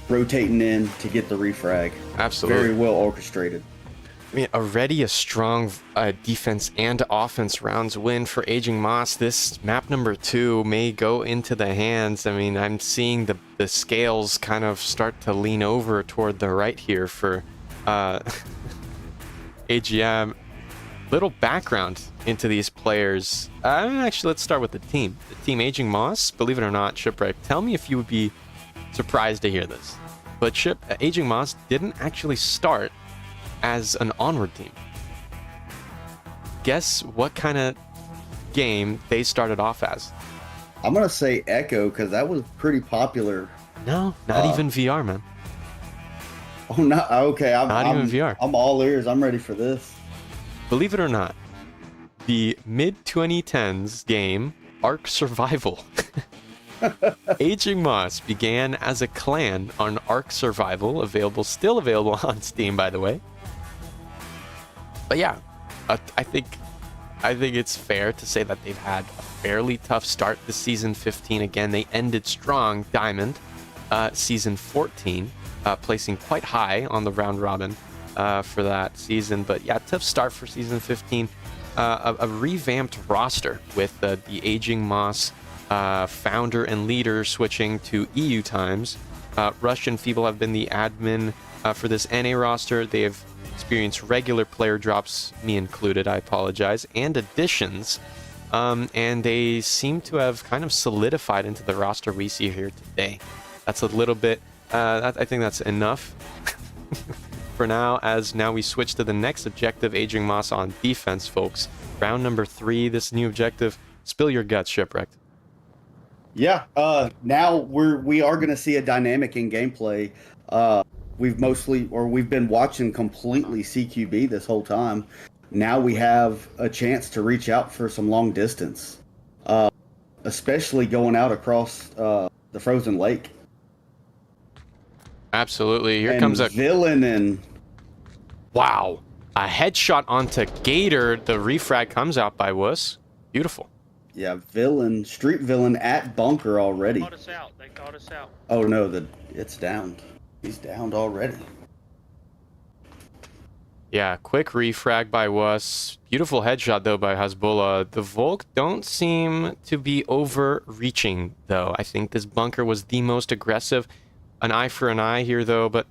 rotating in to get the refrag. absolutely. Very well orchestrated. I mean, already a strong defense and offense rounds win for Aging Moss. This map number 2 may go into the hands. I mean, I'm seeing the scales kind of start to lean over toward the right here for AGM. Little background into these players. Actually, let's start with the team. The team Aging Moss, believe it or not, Shipwreck, tell me if you would be surprised to hear this. But Aging Moss didn't actually start as an Onward team. Guess what kind of game they started off as? I'm gonna say Echo because that was pretty popular. No, not even VR, man. Oh, not okay. Not even VR. I'm all ears. I'm ready for this. Believe it or not, the mid-2010s game Ark Survival. Aging Moss began as a clan on Ark Survival, still available on Steam, by the way. But yeah, I think it's fair to say that they've had a fairly tough start this season 15. Again, they ended strong, Diamond, season 14, placing quite high on the round robin for that season. But yeah, tough start for season 15. A revamped roster with the Aging Moss founder and leader switching to EU times. Russian Feeble have been the admin for this NA roster. They have experienced regular player drops, me included, I apologize, and additions. And they seem to have kind of solidified into the roster we see here today. That's a little bit, I think that's enough for now, as now we switch to the next objective, Aging Moss on defense, folks. Round number 3, this new objective. Spill your guts, Shipwrecked. Yeah. Now we are going to see a dynamic in gameplay. We've been watching completely CQB this whole time. Now we have a chance to reach out for some long distance, especially going out across the frozen lake. Absolutely. Here comes a villain and wow, a headshot onto Gator. The refrag comes out by Wuss. Beautiful. Yeah, street villain at bunker already. They caught us out. They caught us out. Oh no, it's downed. He's downed already. Yeah, quick refrag by Wuss. Beautiful headshot though by Hasbullah. The Volk don't seem to be overreaching though. I think this bunker was the most aggressive. An eye for an eye here though, but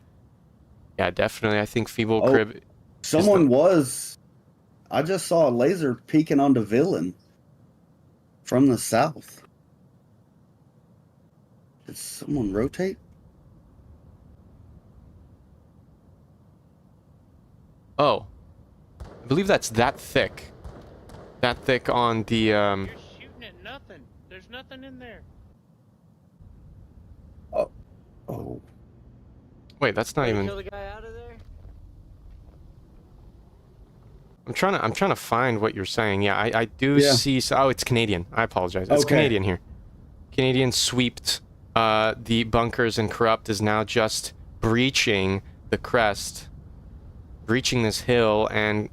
yeah, definitely I think Feeble Crib. I just saw a laser peeking onto villain from the south. Did someone rotate? Oh, I believe that's that thick. That thick on the You're shooting at nothing. There's nothing in there. Oh. Wait, that's not even. Kill the guy out of there. I'm trying to find what you're saying. Yeah, I do see. Oh, it's Canadian. I apologize. It's Okay. Canadian here. Canadian sweeped the bunkers, and Corrupt is now just breaching the crest, breaching this hill, and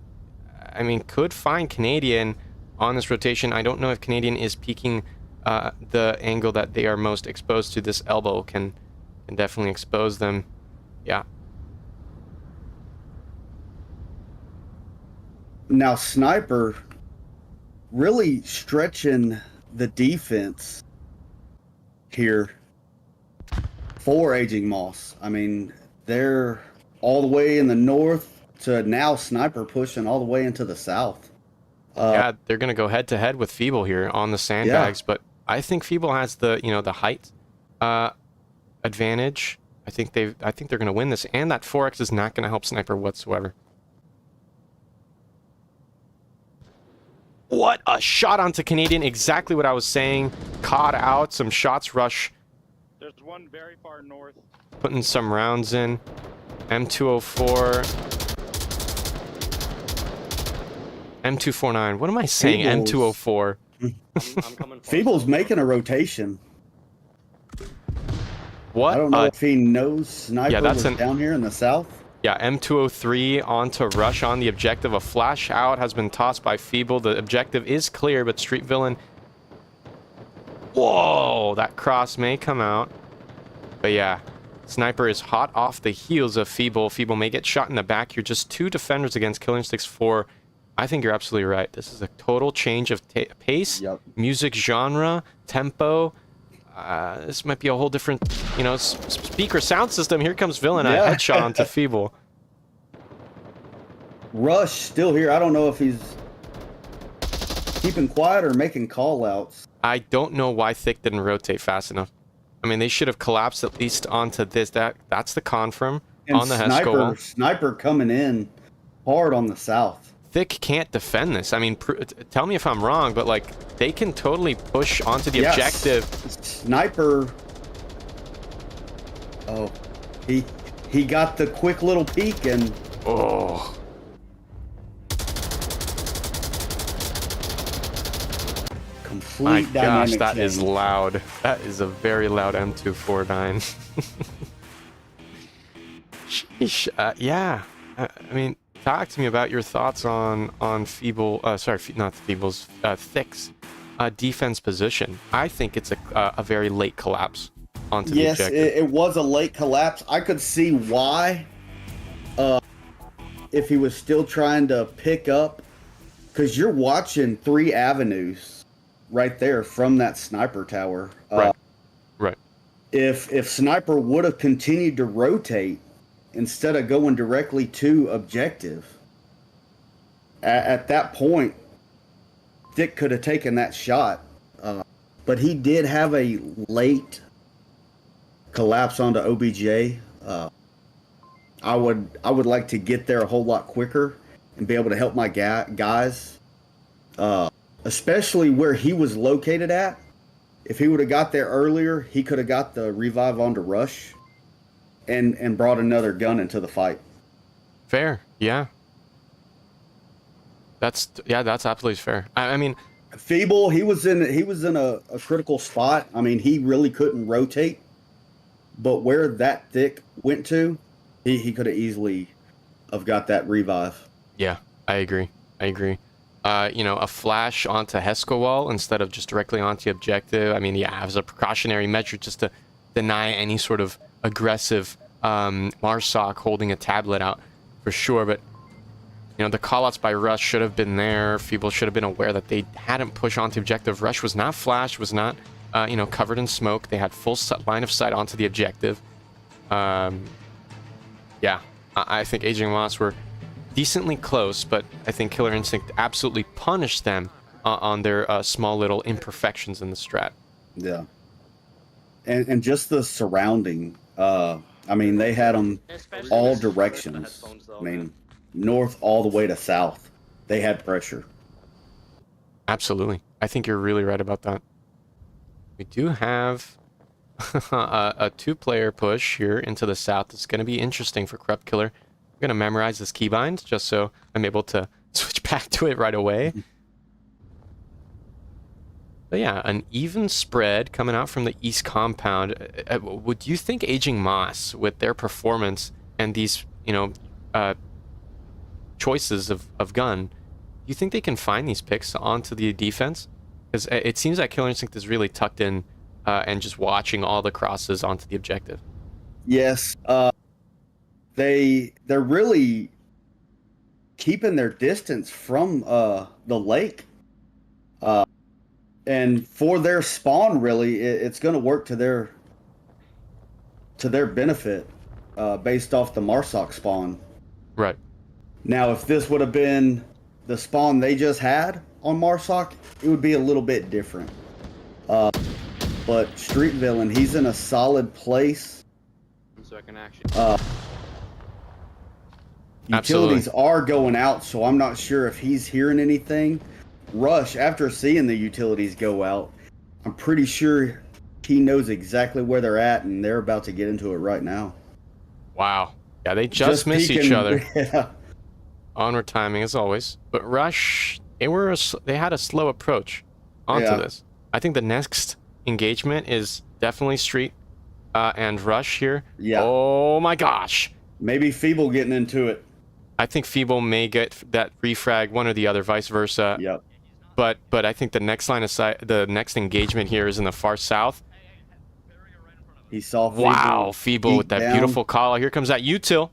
I mean could find Canadian on this rotation. I don't know if Canadian is peeking the angle that they are most exposed to. This elbow can definitely expose them. Yeah. Now Sniper really stretching the defense here for Aging Moss. I mean, they're all the way in the north to now Sniper pushing all the way into the south. Yeah, they're gonna go head to head with Feeble here on the sandbags, but I think Feeble has the the height advantage. I think they're gonna win this, and that 4x is not gonna help Sniper whatsoever. What a shot onto Canadian! Exactly what I was saying. Caught out. Some shots rush. There's one very far north. Putting some rounds in. M204. M249. What am I saying? M204. I'm coming. Feeble's making a rotation. What? I don't know if he knows Sniper that's was down here in the south. Yeah, M203 on to rush on the objective. A flash out has been tossed by Feeble. The objective is clear, but Street Villain... Whoa! That cross may come out. But yeah, Sniper is hot off the heels of Feeble. Feeble may get shot in the back. You're just 2 defenders against Killing Sticks 4. I think you're absolutely right. This is a total change of pace, music genre, tempo. This might be a whole different, speaker sound system. Here comes Villain, a headshot onto Feeble. Rush still here. I don't know if he's keeping quiet or making call-outs. I don't know why Thick didn't rotate fast enough. I mean, they should have collapsed at least onto this. That's the confirm on the Hesco. Sniper coming in hard on the south. Thick can't defend this. I mean, tell me if I'm wrong, but like they can totally push onto the objective. Sniper. Oh, he got the quick little peek and. Oh. My gosh, that is loud. That is a very loud M249. Sheesh. Yeah. I mean, talk to me about your thoughts on Feeble. Sorry, not Feeble's. Thick's defense position. I think it's a very late collapse onto the objective. Yes, it was a late collapse. I could see why. If he was still trying to pick up, because you're watching 3 avenues right there from that sniper tower. Right. If Sniper would have continued to rotate instead of going directly to objective, at that point, Dick could have taken that shot. But he did have a late collapse onto OBJ. I would like to get there a whole lot quicker and be able to help my guys, especially where he was located at. If he would have got there earlier, he could have got the revive onto Rush and brought another gun into the fight. Fair, yeah. That's absolutely fair. I mean, Feeble, he was in a critical spot. I mean, he really couldn't rotate, but where that thick went to, he could have easily have got that revive. yeah, I agree. A flash onto Heskowal instead of just directly onto the objective. I mean, yeah, as a precautionary measure just to deny any sort of aggressive Marsoc holding a tablet out for sure. But, the callouts by Rush should have been there. Feeble should have been aware that they hadn't pushed onto objective. Rush was not flashed, was not, covered in smoke. They had full line of sight onto the objective. Yeah, I think Aging Moss were decently close, but I think Killer Instinct absolutely punished them on their small little imperfections in the strat. Yeah. And just the surrounding. I mean, they had them all directions. I mean, north all the way to south. They had pressure. Absolutely. I think you're really right about that. We do have a two-player push here into the south. It's going to be interesting for Corrupt Killer. I'm going to memorize this keybind just so I'm able to switch back to it right away. But yeah, an even spread coming out from the east compound. Would you think Aging Moss, with their performance and these, choices of gun, do you think they can find these picks onto the defense? Because it seems like Killer Instinct is really tucked in and just watching all the crosses onto the objective. Yes. They're really keeping their distance from the lake. And for their spawn, really, it's going to work to their benefit based off the Marsoc spawn. Right. Now, if this would have been the spawn they just had on Marsoc, it would be a little bit different. But Street Villain, he's in a solid place. So I can actually. Utilities are going out, so I'm not sure if he's hearing anything. Rush, after seeing the utilities go out, I'm pretty sure he knows exactly where they're at, and they're about to get into it right now. Wow. Yeah, they just miss each other. Yeah. Onward timing as always. But Rush, they had a slow approach onto this. I think the next engagement is definitely Street and Rush here. Yeah. Oh my gosh. Maybe Feeble getting into it. I think Feeble may get that refrag, one or the other, vice versa. Yep. But I think the next line of sight, the next engagement here is in the far south. He saw Feeble. Wow, Feeble with that down. beautiful call. Here comes that util.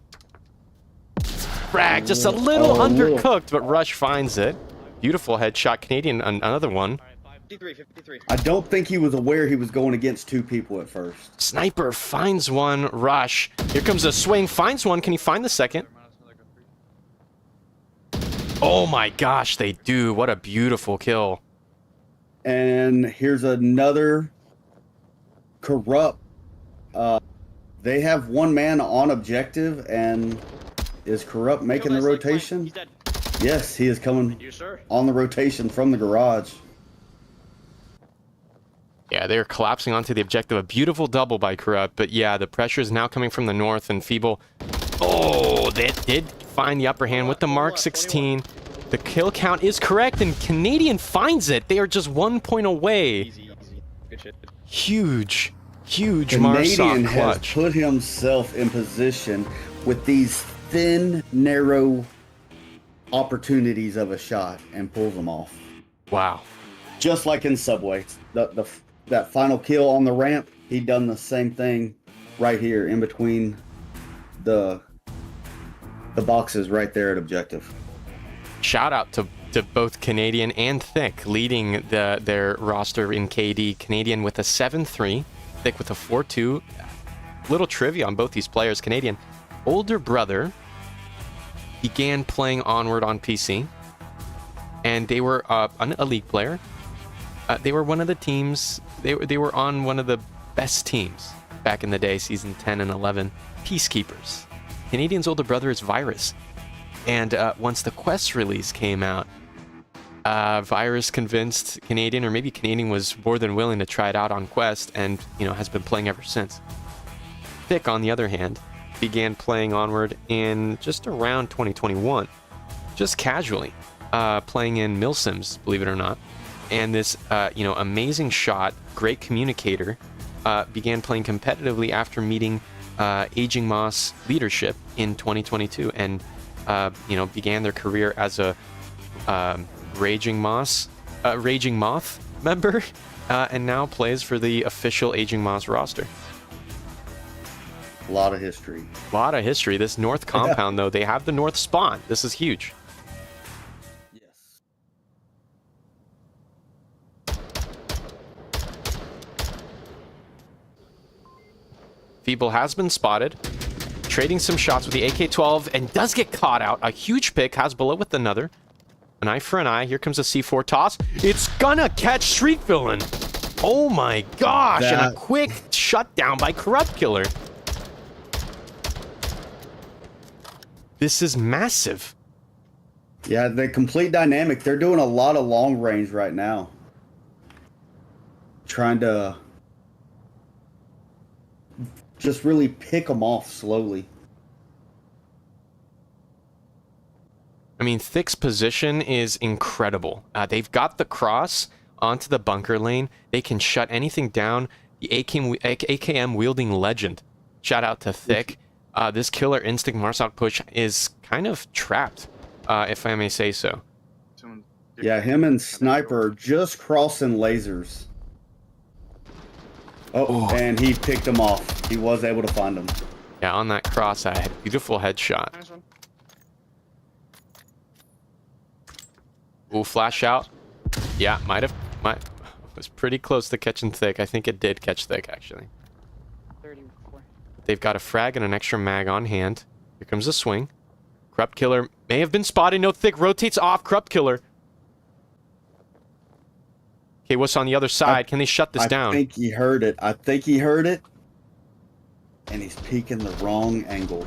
Frag, just a little undercooked, but Rush finds it. Beautiful headshot. Canadian, another one. 53. I don't think he was aware he was going against two people at first. Sniper finds one. Rush. Here comes a swing. Finds one. Can he find the second? Oh my gosh, they do. What a beautiful kill. And here's another Corrupt. They have one man on objective, and is Corrupt making the rotation? He's dead. Yes, he is coming You, sir. on the rotation from the garage. Yeah, they're collapsing onto the objective. A beautiful double by Corrupt, but yeah, the pressure is now coming from the north, and Feeble... Oh, they did find the upper hand with the Mark 16. The kill count is correct, and Canadian finds it. They are just 1 point away. Easy. Good shit. Huge Canadian Marsoc has clutch. put himself in position with these thin, narrow opportunities of a shot and pulls them off. Wow. Just like in Subway. That final kill on the ramp, he done the same thing right here in between the boxes right there at objective. Shout out to both Canadian and Thick leading their roster in KD. Canadian with a 7-3, Thick with a 4-2. Little trivia on both these players. Canadian, older brother, began playing Onward on PC, and they were a league player. They were one of the teams. They were on one of the best teams back in the day, season 10 and 11, Peacekeepers. Canadian's older brother is Virus. And once the Quest release came out, Virus convinced Canadian, or maybe Canadian was more than willing to try it out on Quest, and has been playing ever since. Thick, on the other hand, began playing Onward in just around 2021, just casually, playing in Milsims, believe it or not. And this, amazing shot, great communicator, began playing competitively after meeting Aging Moss leadership in 2022, and began their career as a Raging Moth member, and now plays for the official Aging Moss roster. A lot of history. A lot of history. This North compound, though, they have the North spawn. This is huge. Yes. Feeble has been spotted, trading some shots with the AK-12, and does get caught out. A huge pick, has below with another. An eye for an eye. Here comes a C4 toss. It's gonna catch Street Villain. Oh my gosh, and a quick shutdown by Corrupt Killer. This is massive. Yeah, the complete dynamic. They're doing a lot of long range right now. Trying to just really pick them off slowly. I mean, Thick's position is incredible. They've got the cross onto the bunker lane. They can shut anything down. The AKM wielding legend. Shout out to Thick. This killer instinct Marsoc push is kind of trapped, if I may say so. Yeah, him and Sniper are just crossing lasers. Oh, and he picked him off. He was able to find him. Yeah, on that cross, I had a beautiful headshot. Nice one. Ooh, flash out. Yeah, was pretty close to catching Thick. I think it did catch Thick, actually. 34. They've got a frag and an extra mag on hand. Here comes the swing. Corrupt Killer may have been spotted. No, Thick rotates off. Corrupt Killer. Okay, what's on the other side? Can they shut this down? I think he heard it. And he's peeking the wrong angle.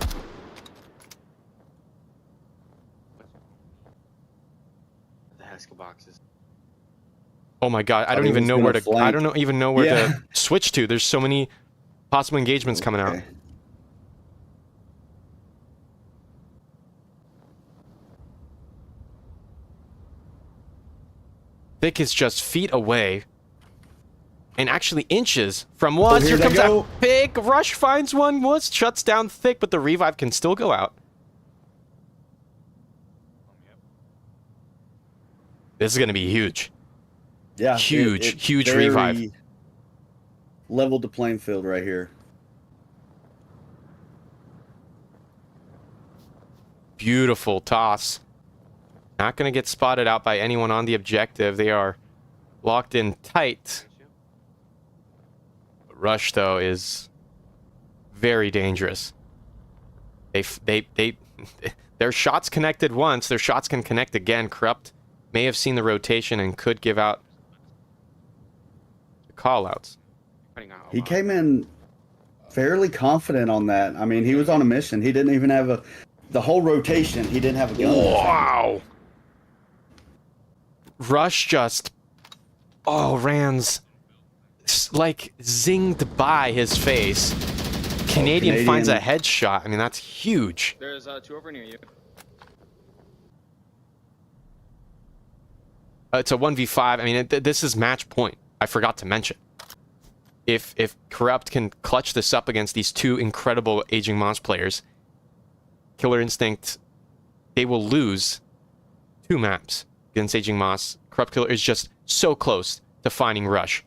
The Haskell boxes. Oh my god, I don't even know where to to switch to. There's so many possible engagements coming out. Thick is just feet away. And actually inches from one. Here comes that pick. Rush finds one. Shuts down Thick, but the revive can still go out. This is going to be huge. Yeah. Huge revive. Leveled the playing field right here. Beautiful toss. Not going to get spotted out by anyone on the objective. They are locked in tight. Rush, though, is very dangerous. Their shots connected once. Their shots can connect again. Corrupt may have seen the rotation and could give out the call-outs. He came in fairly confident on that. I mean, he was on a mission. He didn't even have the whole rotation. He didn't have a gun. Wow. Rush just, Rans, like, zinged by his face. Canadian finds a headshot. I mean, that's huge. There's two over near you. It's a 1v5. I mean, this is match point. I forgot to mention. If Corrupt can clutch this up against these two incredible Aging Moss players, Killer Instinct, they will lose 2 maps against Aging Moss. Corrupt Killer is just so close to finding Rush.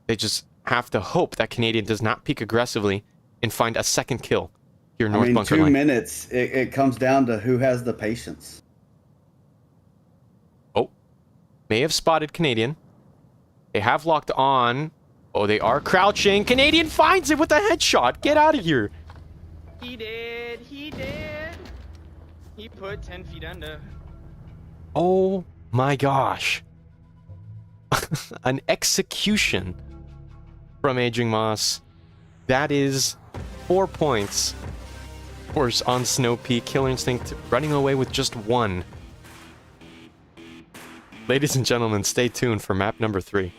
They just have to hope that Canadian does not peek aggressively and find a second kill here North Bunker 2 Lane. minutes. It comes down to who has the patience. Oh, may have spotted Canadian. They have locked on. Oh, they are crouching. Canadian finds it with a headshot. Get out of here. He did. He put 10 feet under. Oh my gosh. An execution from Aging Moss. That is 4 points on Snow Peak. Killer Instinct running away with just 1. Ladies and gentlemen, stay tuned for map number 3.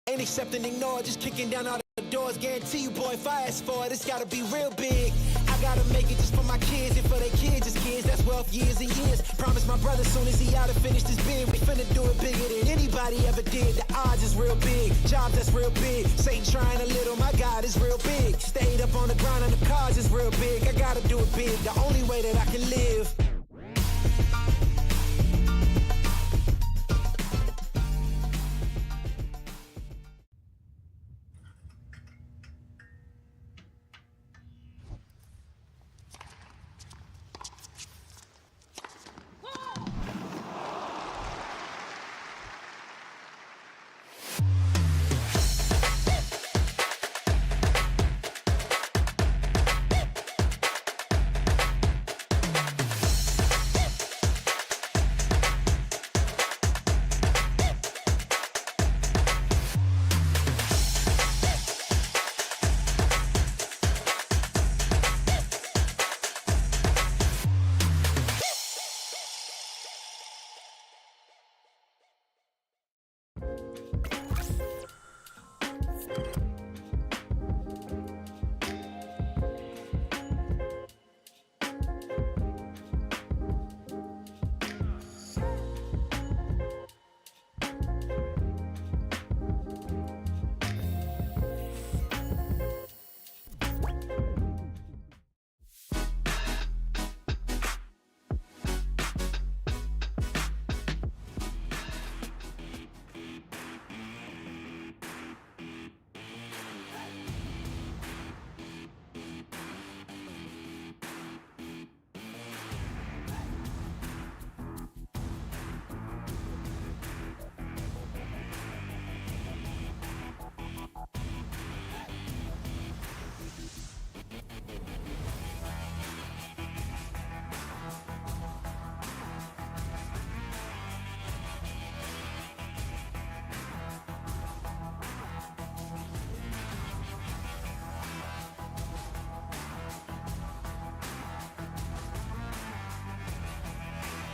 Ain't accept and ignore, just kicking down all the doors. Guarantee you, boy, if I ask for it, it's gotta be real big. I gotta make it just for my kids and for their kids' kids. That's wealth years and years. Promise my brother soon as he out and finish this bid, we finna do it bigger than anybody ever did. The odds is real big, jobs that's real big. Satan trying a little, my God is real big. Stayed up on the grind on the cars is real big. I gotta do it big, the only way that I can live.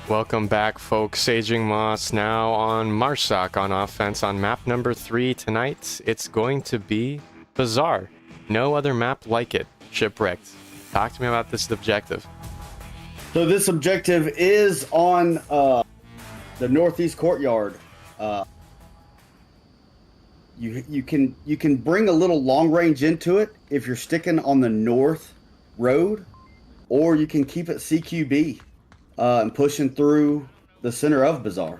Welcome back, folks. Aging Moss now on Marsak on offense on map number 3 tonight. It's going to be Bazaar. No other map like it. Shipwrecked. Talk to me about this objective. So this objective is on the northeast courtyard. You can bring a little long range into it if you're sticking on the north road, or you can keep it CQB and pushing through the center of Bazaar.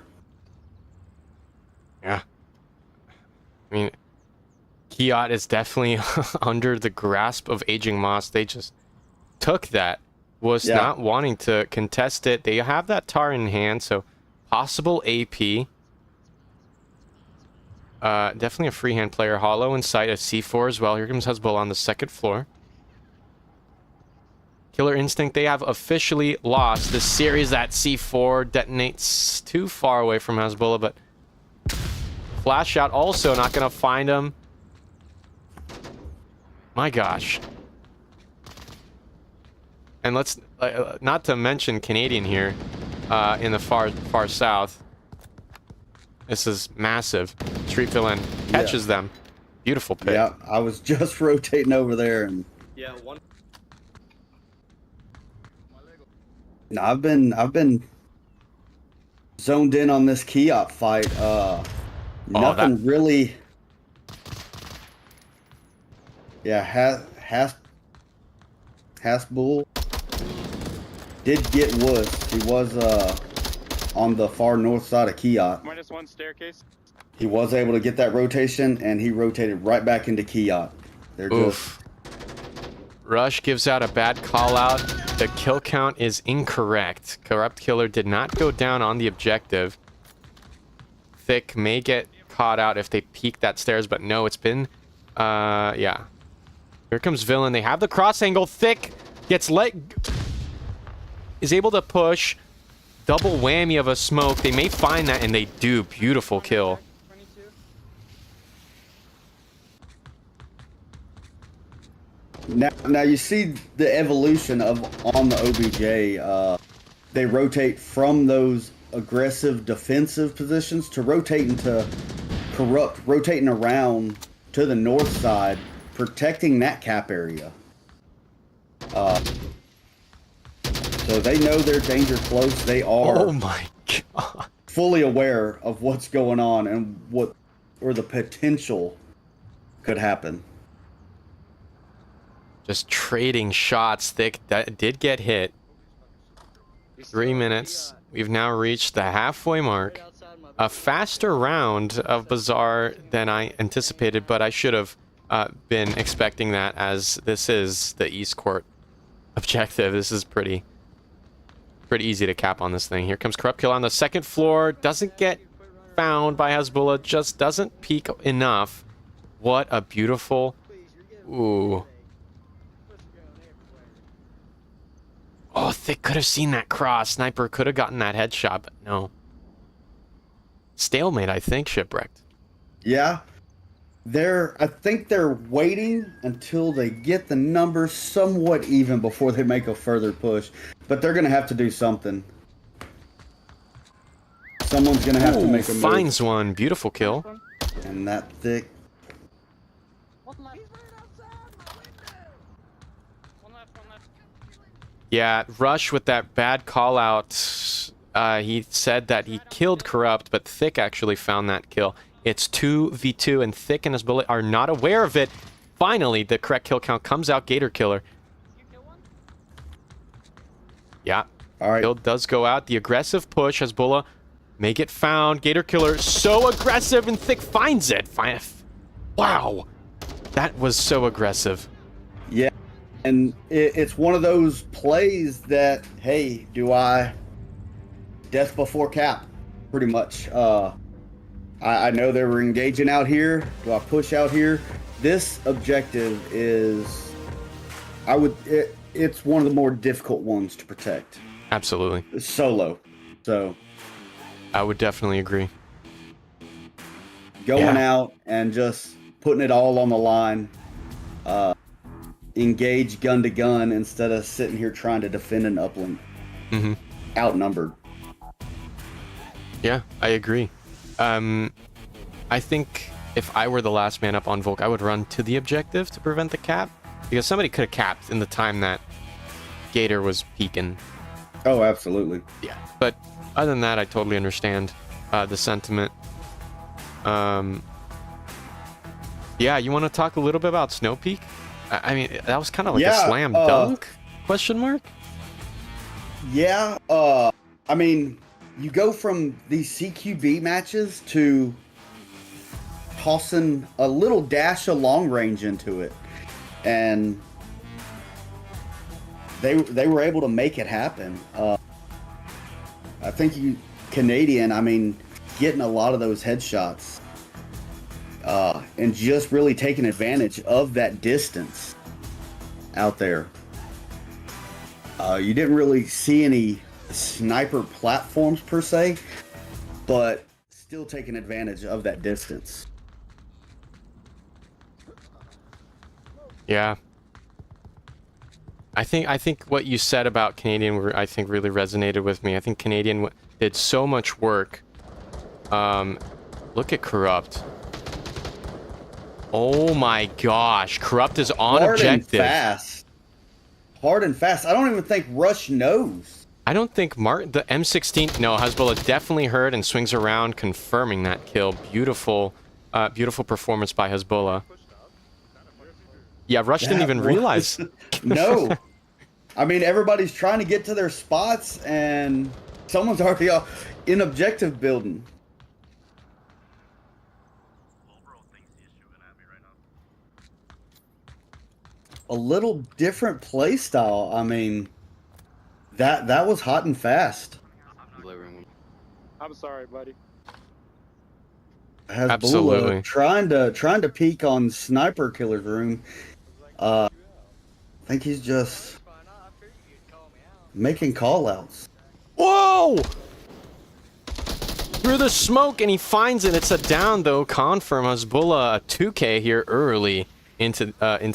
Yeah. I mean, Kiat is definitely under the grasp of Aging Moss. They just took that. Was not wanting to contest it. They have that tar in hand, so possible AP. Definitely a freehand player. Hollow in sight at C4 as well. Here comes Hezbollah on the second floor. Killer Instinct, they have officially lost the series. That C4 detonates too far away from Hezbollah, but flash shot also not going to find him. My gosh. And let's not to mention Canadian here in the far south. This is massive. Street villain catches them. Beautiful pick. Yeah, I was just rotating over there, and Yeah, one. no, I've been zoned in on this Kiat fight. Nothing really. Yeah, Hasbull did get wussed. He was on the far north side of Kiot. -1 staircase. He was able to get that rotation, and he rotated right back into Kiot. They're Oof. Rush gives out a bad call out. The kill count is incorrect. Corrupt Killer did not go down on the objective. Thick may get caught out if they peek that stairs, but no, it's been, yeah. Here comes Villain. They have the cross angle. Thick gets is able to push. Double whammy of a smoke. They may find that, and they do. Beautiful kill. Now you see the evolution of on the OBJ. They rotate from those aggressive defensive positions to rotate into Corrupt, rotating around to the north side, protecting that cap area. So they know their danger close. They are Oh my god. fully aware of what's going on and what or the potential could happen. Just trading shots. Thick that did get hit. 3 minutes. We've now reached the halfway mark. A faster round of Bazaar than I anticipated, but I should have been expecting that, as this is the East Court objective. This is pretty easy to cap on this thing. Here comes Corrupt Kill on the second floor. Doesn't get found by Hezbollah. Just doesn't peek enough. What a beautiful... Ooh. Oh, Thick could have seen that cross. Sniper could have gotten that headshot, but no. Stalemate, I think, Shipwrecked. Yeah. I think they're waiting until they get the numbers somewhat even before they make a further push. But they're going to have to do something. Someone's going to have to make a move. Finds one. Beautiful kill. And that Thick. Yeah, Rush with that bad call out. He said that he killed Corrupt, but Thick actually found that kill. It's 2v2, and Thick and his bullet are not aware of it. Finally, the correct kill count comes out. Gator Killer. Yeah. All right. Kill does go out. The aggressive push. Hezbollah may get found. Gator Killer so aggressive, and Thick finds it. Wow. That was so aggressive. Yeah. And it's one of those plays that, hey, do I death before cap, pretty much. I know they were engaging out here. Do I push out here? This objective is, it's one of the more difficult ones to protect. Absolutely. It's solo. So I would definitely agree. Going out and just putting it all on the line. Engage gun to gun instead of sitting here trying to defend an upland. Mm-hmm. Outnumbered. Yeah, I agree. I think if I were the last man up on Volk, I would run to the objective to prevent the cap, because somebody could have capped in the time that Gator was peeking. Oh, absolutely. Yeah, but other than that, I totally understand the sentiment. Yeah, you want to talk a little bit about Snow Peak? I mean, that was kind of like a slam dunk? Question mark? Yeah, I mean, you go from these CQB matches to tossing a little dash of long range into it, and they were able to make it happen. I think Canadian, I mean, getting a lot of those headshots and just really taking advantage of that distance out there. You didn't really see any sniper platforms per se, but still taking advantage of that distance. Yeah. I think what you said about Canadian, I think, really resonated with me. I think Canadian did so much work. Look at Corrupt. Oh my gosh, Corrupt is on objective. Hard and fast. I don't even think Rush knows. I don't think the M16. No, Hezbollah definitely heard and swings around, confirming that kill. Beautiful, beautiful performance by Hezbollah. Yeah, Rush didn't That even was- realize. No. I mean, everybody's trying to get to their spots, and someone's already in objective building. A little different play style. I mean, that was hot and fast. I'm sorry, buddy. Has Absolutely. trying to peek on Sniper Killer's room. I think he's just making call outs. Whoa! Through the smoke, and he finds it. It's a down, though. Confirm Hezbollah a 2K here early into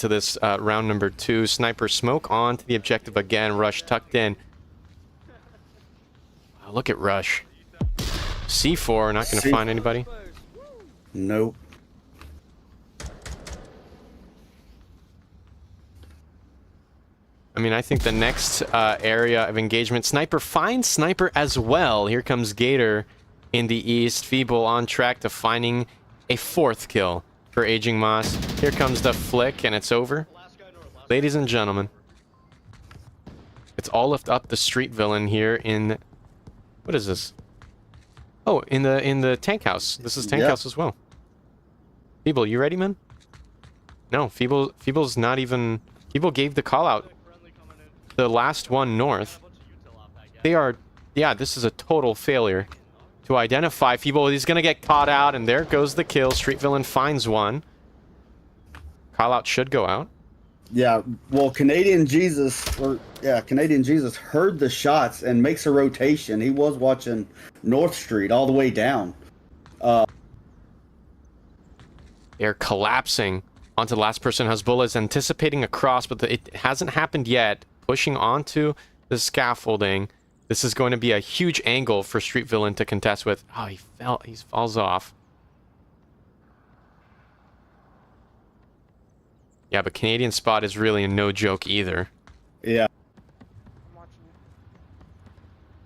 this round number 2. Sniper smoke on to the objective again. Rush tucked in. Oh, look at Rush. C4, not going to find anybody. Nope. I mean, I think the next area of engagement, Sniper finds Sniper as well. Here comes Gator in the east. Feeble on track to finding a 4th kill for Aging Moss. Here comes the flick, and it's over. Ladies and gentlemen, it's all left up the street villain here in... What is this? Oh, in the tank house. This is tank house as well. Feeble, you ready, man? No, Feeble's not even... Feeble gave the call out. The last one north. They are... Yeah, this is a total failure to identify Feeble. He's going to get caught out, and there goes the kill. Street Villain finds one. Call out should go out. Yeah, well, Canadian Jesus heard the shots and makes a rotation. He was watching North Street all the way down. They're collapsing onto the last person. Hezbollah is anticipating a cross, but it hasn't happened yet. Pushing onto the scaffolding. This is going to be a huge angle for Street Villain to contest with. Oh, he falls off. Yeah, but Canadian spot is really no joke either. Yeah.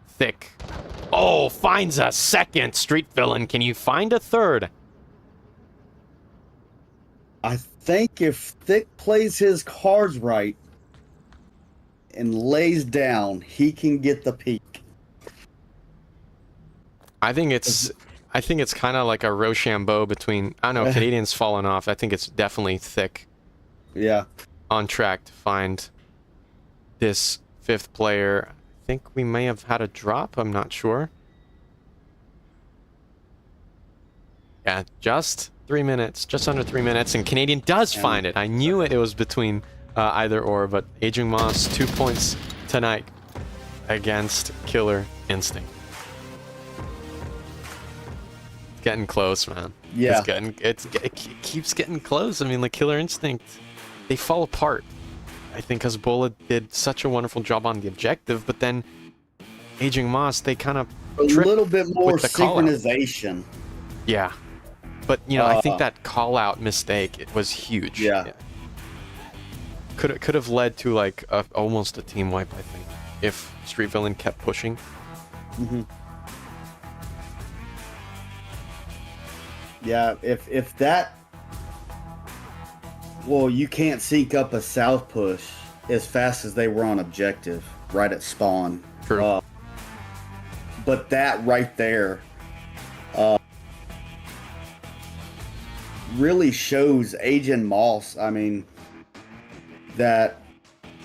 Thick. Oh, finds a second. Street Villain, can you find a third? I think if Thick plays his cards right and lays down, he can get the peak. I think it's kind of like a Rochambeau between... I don't know, Canadian's fallen off. I think it's definitely Thick. Yeah. On track to find this 5th player. I think we may have had a drop. I'm not sure. Yeah, just 3 minutes. Just under 3 minutes. And Canadian does find it. I knew it was between either or. But Aging Moss, 2 points tonight against Killer Instinct. It's getting close, man. Yeah. It keeps getting close. I mean, the Killer Instinct... They fall apart. I think Hezbollah did such a wonderful job on the objective, but then Aging Moss, they kind of a little bit more synchronization. Yeah. But, you know, I think that call-out mistake, it was huge. Yeah. Could have led to, like, almost a team wipe, I think, if Street Villain kept pushing. Mm-hmm. Yeah, if that... Well, you can't sync up a south push as fast as they were on objective, right at spawn. True. But that right there really shows Agent Moss, I mean, that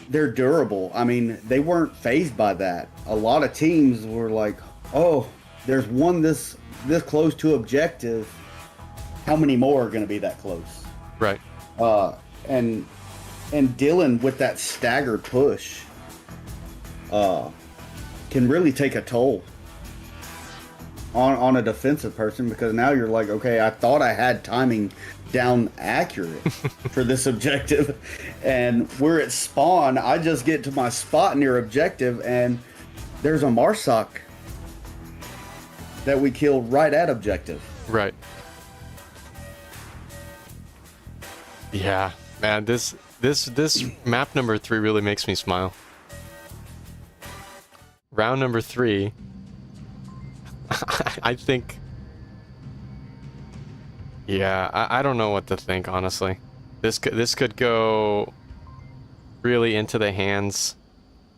they're durable. I mean, they weren't fazed by that. A lot of teams were like, oh, there's one this close to objective. How many more are going to be that close? Right. And Dylan with that staggered push can really take a toll on a defensive person, because now you're like, okay, I thought I had timing down accurate for this objective, and we're at spawn. I just get to my spot near objective, and there's a Marsoc that we kill right at objective. Right. Yeah, man, this map number 3 really makes me smile. Round number 3, I think... Yeah, I don't know what to think, honestly. This could go really into the hands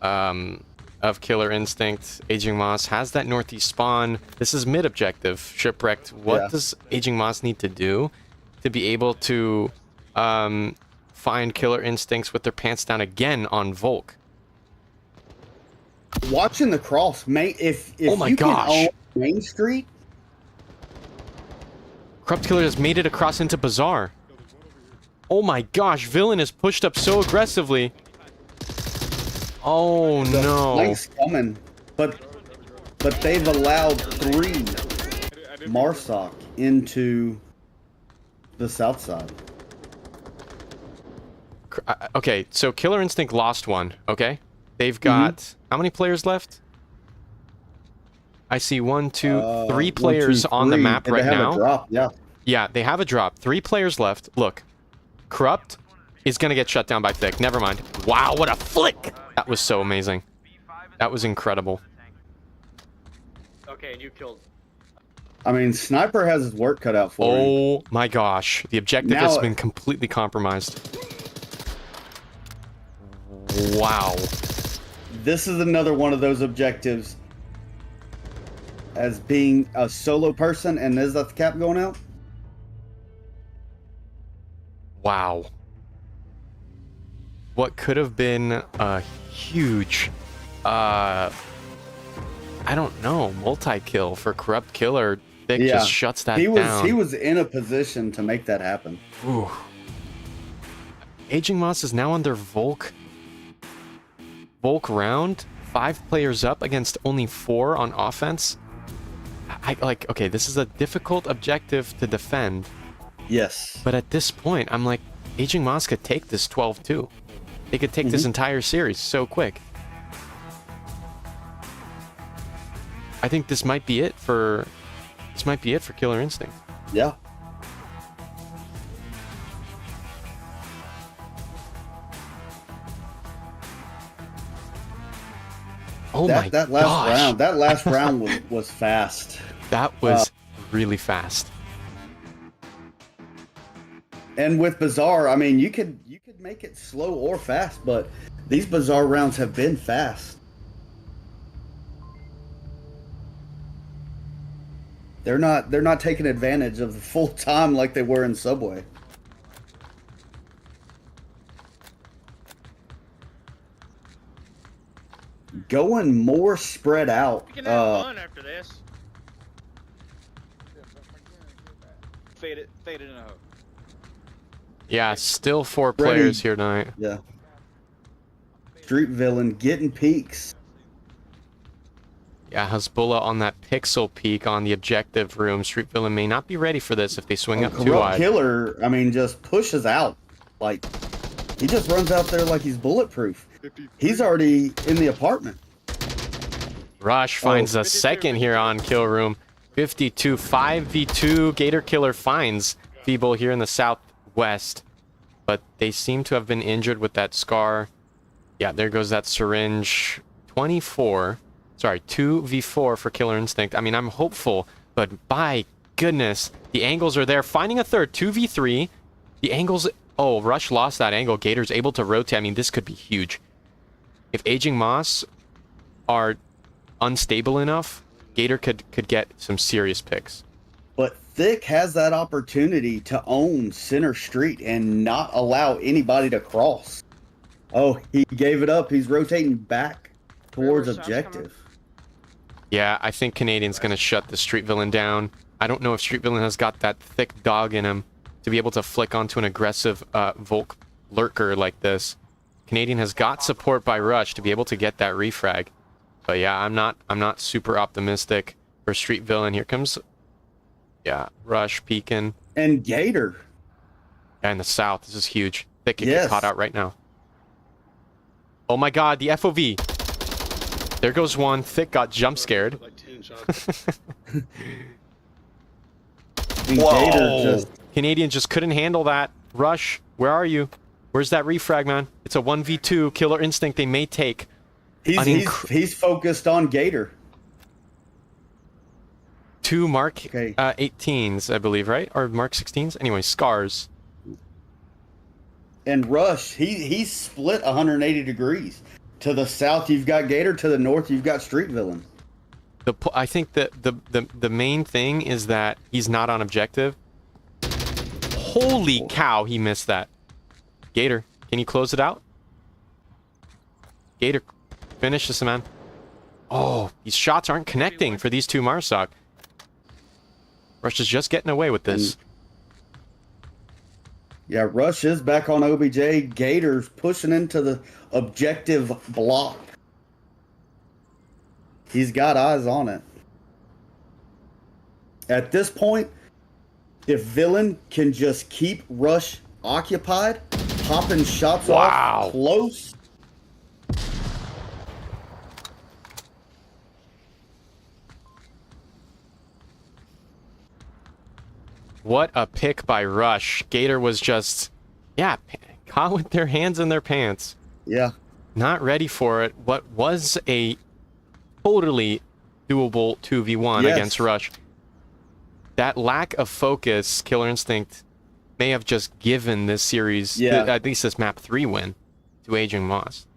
of Killer Instinct. Aging Moss has that northeast spawn. This is mid objective. Shipwrecked. What does Aging Moss need to do to be able to find Killer Instincts with their pants down again on Volk? Watching the cross, if Oh my you gosh. can own Main Street, Corrupt Killer has made it across into Bazaar. Oh my gosh, Villain is pushed up so aggressively. Oh the no. flank's coming, but they've allowed 3 Marsoc into the south side. Okay, so Killer Instinct lost one, okay? They've got how many players left? I see 1, 2, 3 players on the map And right they have now. A drop, yeah. Yeah, they have a drop. 3 players left. Look, Corrupt is gonna get shut down by Thick. Never mind. Wow, what a flick! That was so amazing. That was incredible. Okay, and you killed. I mean, Sniper has his work cut out for him. Oh my gosh, the objective Now- has been completely compromised. Wow. This is another one of those objectives as being a solo person, and is that the cap going out? Wow. What could have been a huge, I don't know, multi-kill for Corrupt Killer. Thick just shuts that down. He was in a position to make that happen. Ooh. Aging Moss is now on their Volk round. 5 players up against only 4 on offense. Okay, this is a difficult objective to defend. Yes. But at this point, I'm like, Aging Moss could take this 12-2. They could take this entire series so quick. I think this might be it for Killer Instinct. Yeah. Oh my That last gosh. round. That last round was fast. That was really fast. And with Bazaar, I mean, you could make it slow or fast, but these Bazaar rounds have been fast. They're not taking advantage of the full time like they were in Subway. Going more spread out. We can have fun after this. Fade it in a hook. Yeah, still 4 players here tonight. Yeah. Street Villain getting peaks. Yeah, Hezbollah on that pixel peak on the objective room. Street Villain may not be ready for this if they swing up too Corrupt wide. Killer, I mean, just pushes out. Like, he just runs out there like he's bulletproof. He's already in the apartment. Rush finds a second here on kill room. 52, 5v2. Gator Killer finds Feeble here in the southwest. But they seem to have been injured with that scar. Yeah, there goes that syringe. 24. Sorry, 2v4 for Killer Instinct. I mean, I'm hopeful, but by goodness, the angles are there. Finding a third, 2v3. The angles... Oh, Rush lost that angle. Gator's able to rotate. I mean, this could be huge. If Aging Moss are unstable enough, Gator could get some serious picks. But Thick has that opportunity to own Center Street and not allow anybody to cross. Oh, he gave it up. He's rotating back towards objective. Yeah, I think Canadian's going to shut the Street Villain down. I don't know if Street Villain has got that thick dog in him to be able to flick onto an aggressive Volk lurker like this. Canadian has got support by Rush to be able to get that refrag. But yeah, I'm not super optimistic for Street Villain. Here comes, yeah, Rush peeking. And Gator. Yeah, in the south, this is huge. Thick could Yes. get caught out right now. Oh my god, the FOV. There goes one. Thick got jump scared. Like 10 shots. And Gator just Canadian just couldn't handle that. Rush, where are you? Where's that refrag, man? It's a 1v2. Killer Instinct they may take. he's focused on Gator. 2 Mark Okay. 18s, I believe, right? Or Mark 16s? Anyway, scars. and Rush, he's split 180 degrees. To the south, you've got Gator. To the north, you've got Street Villain. I think that the main thing is that he's not on objective. Holy cow, he missed that. Gator, can you close it out? Gator, finish this, man. Oh, these shots aren't connecting for these two Marsoc. Rush is just getting away with this. Yeah, Rush is back on OBJ. Gator's pushing into the objective block. He's got eyes on it. At this point, if Villain can just keep Rush occupied, popping shots off close. What a pick by Rush. Gator was just, caught with their hands in their pants. Yeah. Not ready for it. What was a totally doable 2v1 against Rush. That lack of focus, Killer Instinct may have just given this series, at least this map 3 win, to Aging Moss.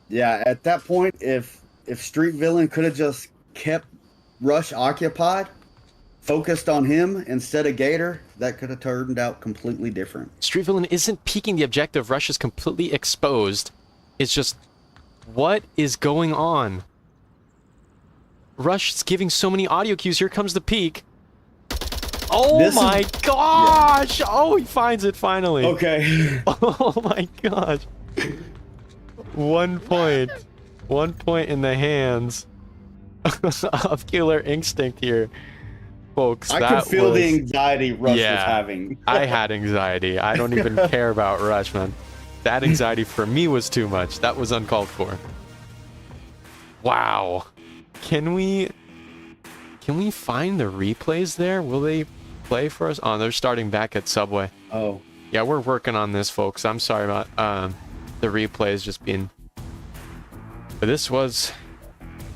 Yeah, at that point, if Street Villain could have just kept Rush occupied, focused on him instead of Gator, that could have turned out completely different. Street Villain isn't peeking the objective. Rush is completely exposed. It's just, what is going on? Rush is giving so many audio cues. Here comes the peek. Oh my gosh! Yeah. Oh, he finds it finally. Okay. Oh my gosh. 1 point. 1 point in the hands of Killer Instinct here. Folks, I could feel the anxiety Rush was having. I had anxiety. I don't even care about Rush, man. That anxiety for me was too much. That was uncalled for. Wow. Can we find the replays there? Will they play for us? Oh, they're starting back at Subway. Oh. Yeah, we're working on this, folks. I'm sorry about the replays just being... But this was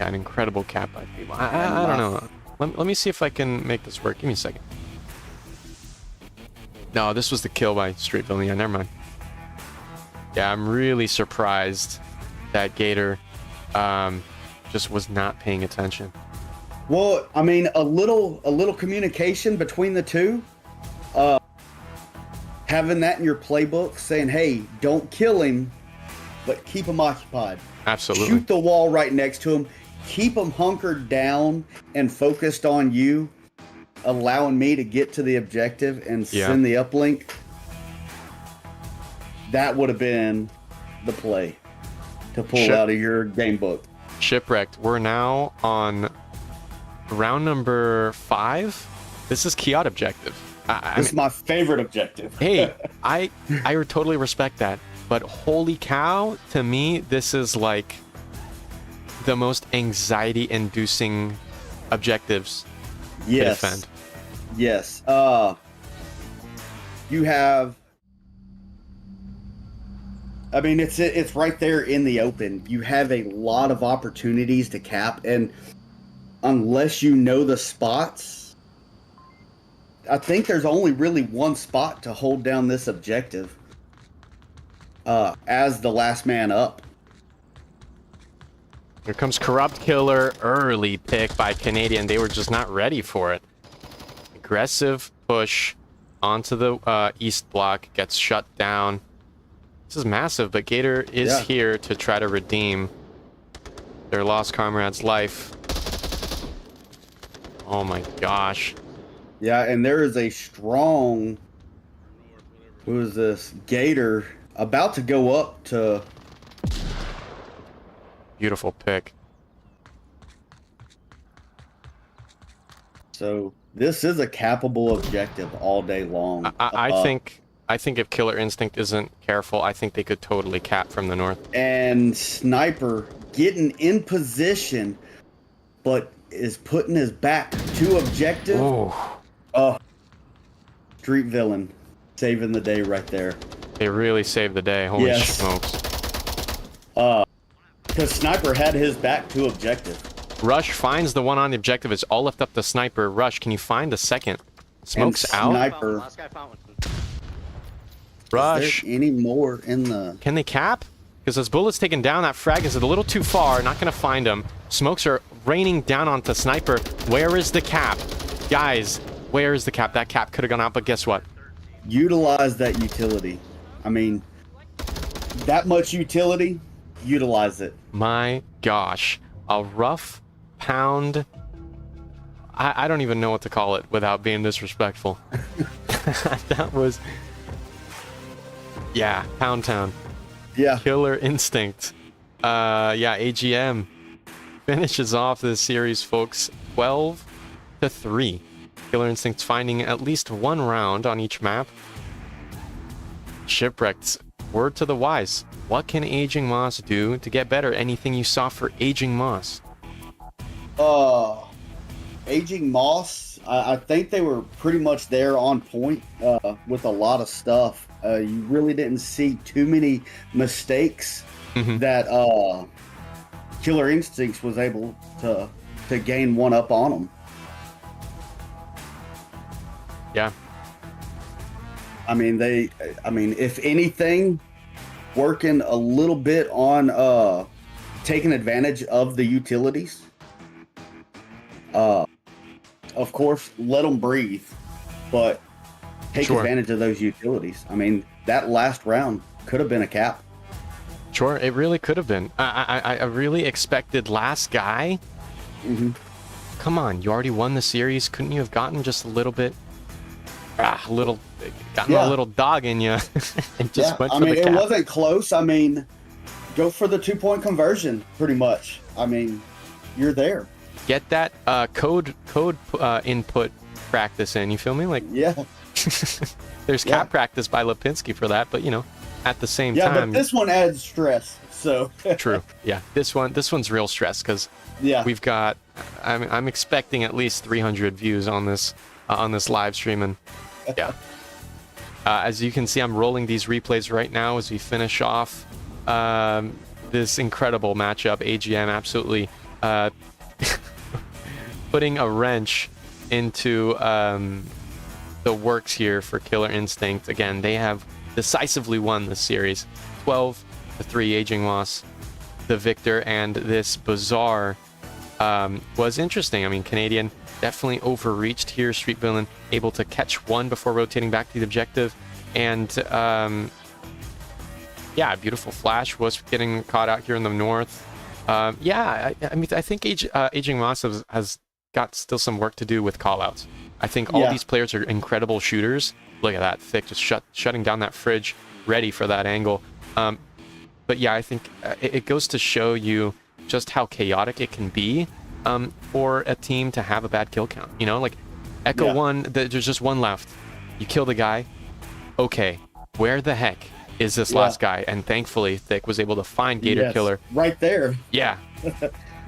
an incredible cap by people. I don't know. Let me see if I can make this work. Give me a second. No, this was the kill by Street Villain. Yeah, never mind. Yeah, I'm really surprised that Gator just was not paying attention. Well, I mean, a little communication between the two. Having that in your playbook, saying, hey, don't kill him, but keep him occupied. Absolutely. Shoot the wall right next to him. Keep them hunkered down and focused on you, allowing me to get to the objective and send the uplink. That would have been the play to pull out of your game book. Shipwrecked. We're now on round number 5. This is Kiat objective. This is my favorite objective. Hey, I totally respect that. But holy cow, to me, this is like the most anxiety-inducing objectives to defend. Yes. You have... I mean, it's right there in the open. You have a lot of opportunities to cap, and unless you know the spots, I think there's only really one spot to hold down this objective as the last man up. Here comes Corrupt Killer. Early pick by Canadian. They were just not ready for it. Aggressive push onto the east block. Gets shut down. This is massive, but Gator is here to try to redeem their lost comrade's life. Oh my gosh. Yeah, and there is a strong... Who is this? Gator about to go up to... Beautiful pick. So this is a cappable objective all day long. I think if Killer Instinct isn't careful, I think they could totally cap from the north. And Sniper getting in position, but is putting his back to objective. Oh. Street Villain saving the day right there. They really saved the day. Holy smokes. Because Sniper had his back to objective. Rush finds the one on the objective. It's all left up to Sniper. Rush, can you find the second? Smokes and out. Sniper. Last guy found one. Rush. Is there any more in the... Can they cap? Because as Bullet's taken down, that frag is a little too far. Not going to find him. Smokes are raining down onto Sniper. Where is the cap? Guys, where is the cap? That cap could have gone out, but guess what? Utilize that utility. I mean, that much utility, utilize it. My gosh. A rough pound... I don't even know what to call it without being disrespectful. That was... Yeah, Pound Town. Yeah. Killer Instinct. Yeah, AGM finishes off this series, folks. 12-3. Killer Instinct's finding at least one round on each map. Shipwrecked. Word to the wise. What can Aging Moss do to get better? Anything you saw for Aging Moss? Aging Moss, I think they were pretty much there on point with a lot of stuff. You really didn't see too many mistakes that Killer Instincts was able to gain one up on them. Yeah. I mean, if anything, working a little bit on taking advantage of the utilities. Of course, let them breathe, but take advantage of those utilities. I mean, that last round could have been a cap. Sure, it really could have been. I really expected last guy. Come on, you already won the series. Couldn't you have gotten just a little bit, a little dog in you, and just went for the cap? It wasn't close. I mean, go for the 2-point conversion, pretty much. I mean, you're there. Get that code input practice in. You feel me? Like, yeah. There's cap practice by Lipinski for that, but you know, at the same time. Yeah, but this one adds stress. So true. Yeah, this one's real stress because we've got. I'm expecting at least 300 views on this live stream, and yeah. As you can see, I'm rolling these replays right now as we finish off this incredible matchup. AGM absolutely putting a wrench into the works here for Killer Instinct. Again, they have decisively won this series. 12-3, Aging Moss, the victor, and this Bazaar was interesting. I mean, Canadian definitely overreached here. Street Villain able to catch one before rotating back to the objective. And yeah, beautiful flash was getting caught out here in the north. Yeah, I mean, I think Aging Moss has got still some work to do with callouts. I think all these players are incredible shooters. Look at that, Thick just shutting down that fridge, ready for that angle. But yeah, I think it goes to show you just how chaotic it can be for a team to have a bad kill count. You know, like Echo 1, there's just one left. You kill the guy. Okay, where the heck is this last guy? And thankfully, Thick was able to find Gator Killer. Right there. Yeah. You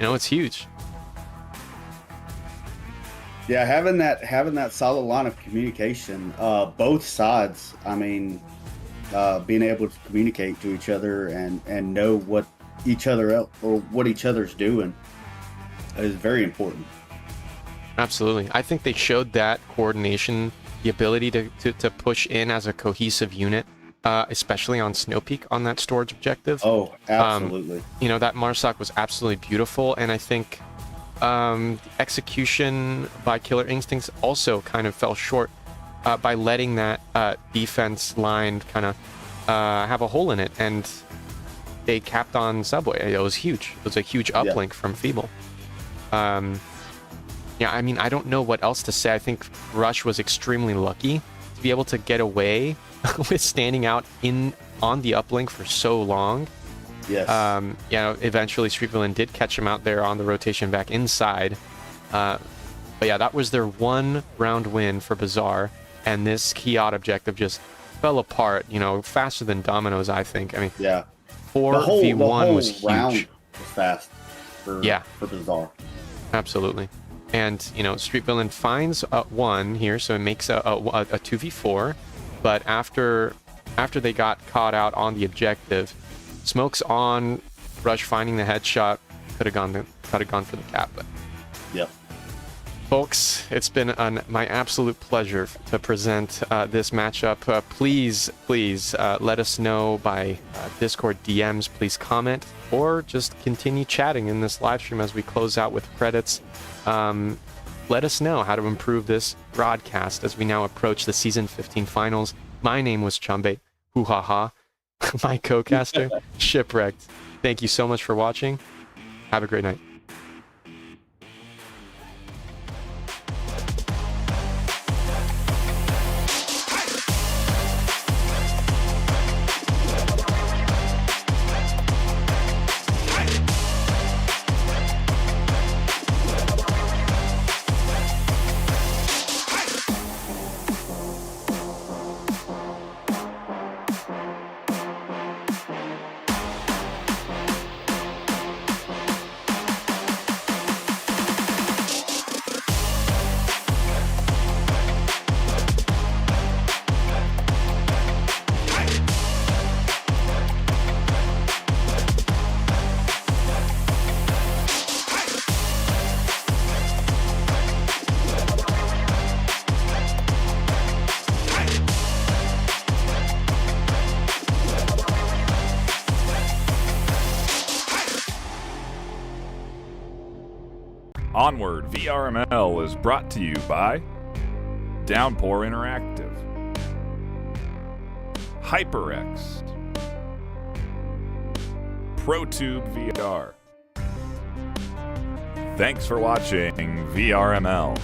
know, it's huge. Yeah, having that solid line of communication, both sides. I mean, being able to communicate to each other and know what each other's doing is very important. Absolutely. I think they showed that coordination, the ability to push in as a cohesive unit, especially on Snow Peak on that storage objective. Oh, absolutely. You know, that Marsoc was absolutely beautiful, and I think execution by Killer Instincts also kind of fell short by letting that defense line kind of have a hole in it, and they capped on Subway. It was huge. It was a huge uplink from Feeble. Yeah, I mean, I don't know what else to say. I think Rush was extremely lucky to be able to get away with standing out on the uplink for so long. Yes. You know, eventually Street Villain did catch him out there on the rotation back inside. But yeah, that was their one round win for Bazaar, and this Kiot objective just fell apart, you know, faster than dominoes, I think. I mean, 4v1 was huge. Round was fast for Bazaar. Absolutely. And, you know, Street Villain finds one here, so it makes a 2v4. But after they got caught out on the objective, Smokes on Rush finding the headshot, could have gone for the cap. But Folks, it's been my absolute pleasure to present this matchup. Please let us know by Discord DMs. Please comment or just continue chatting in this live stream as we close out with credits. Let us know how to improve this broadcast as we now approach the Season 15 finals. My name was Chumbate. Hoo ha ha. My co-caster, Shipwrecked. Thank you so much for watching. Have a great night. Onward VRML is brought to you by Downpour Interactive, HyperX, ProTube VR. Thanks for watching VRML.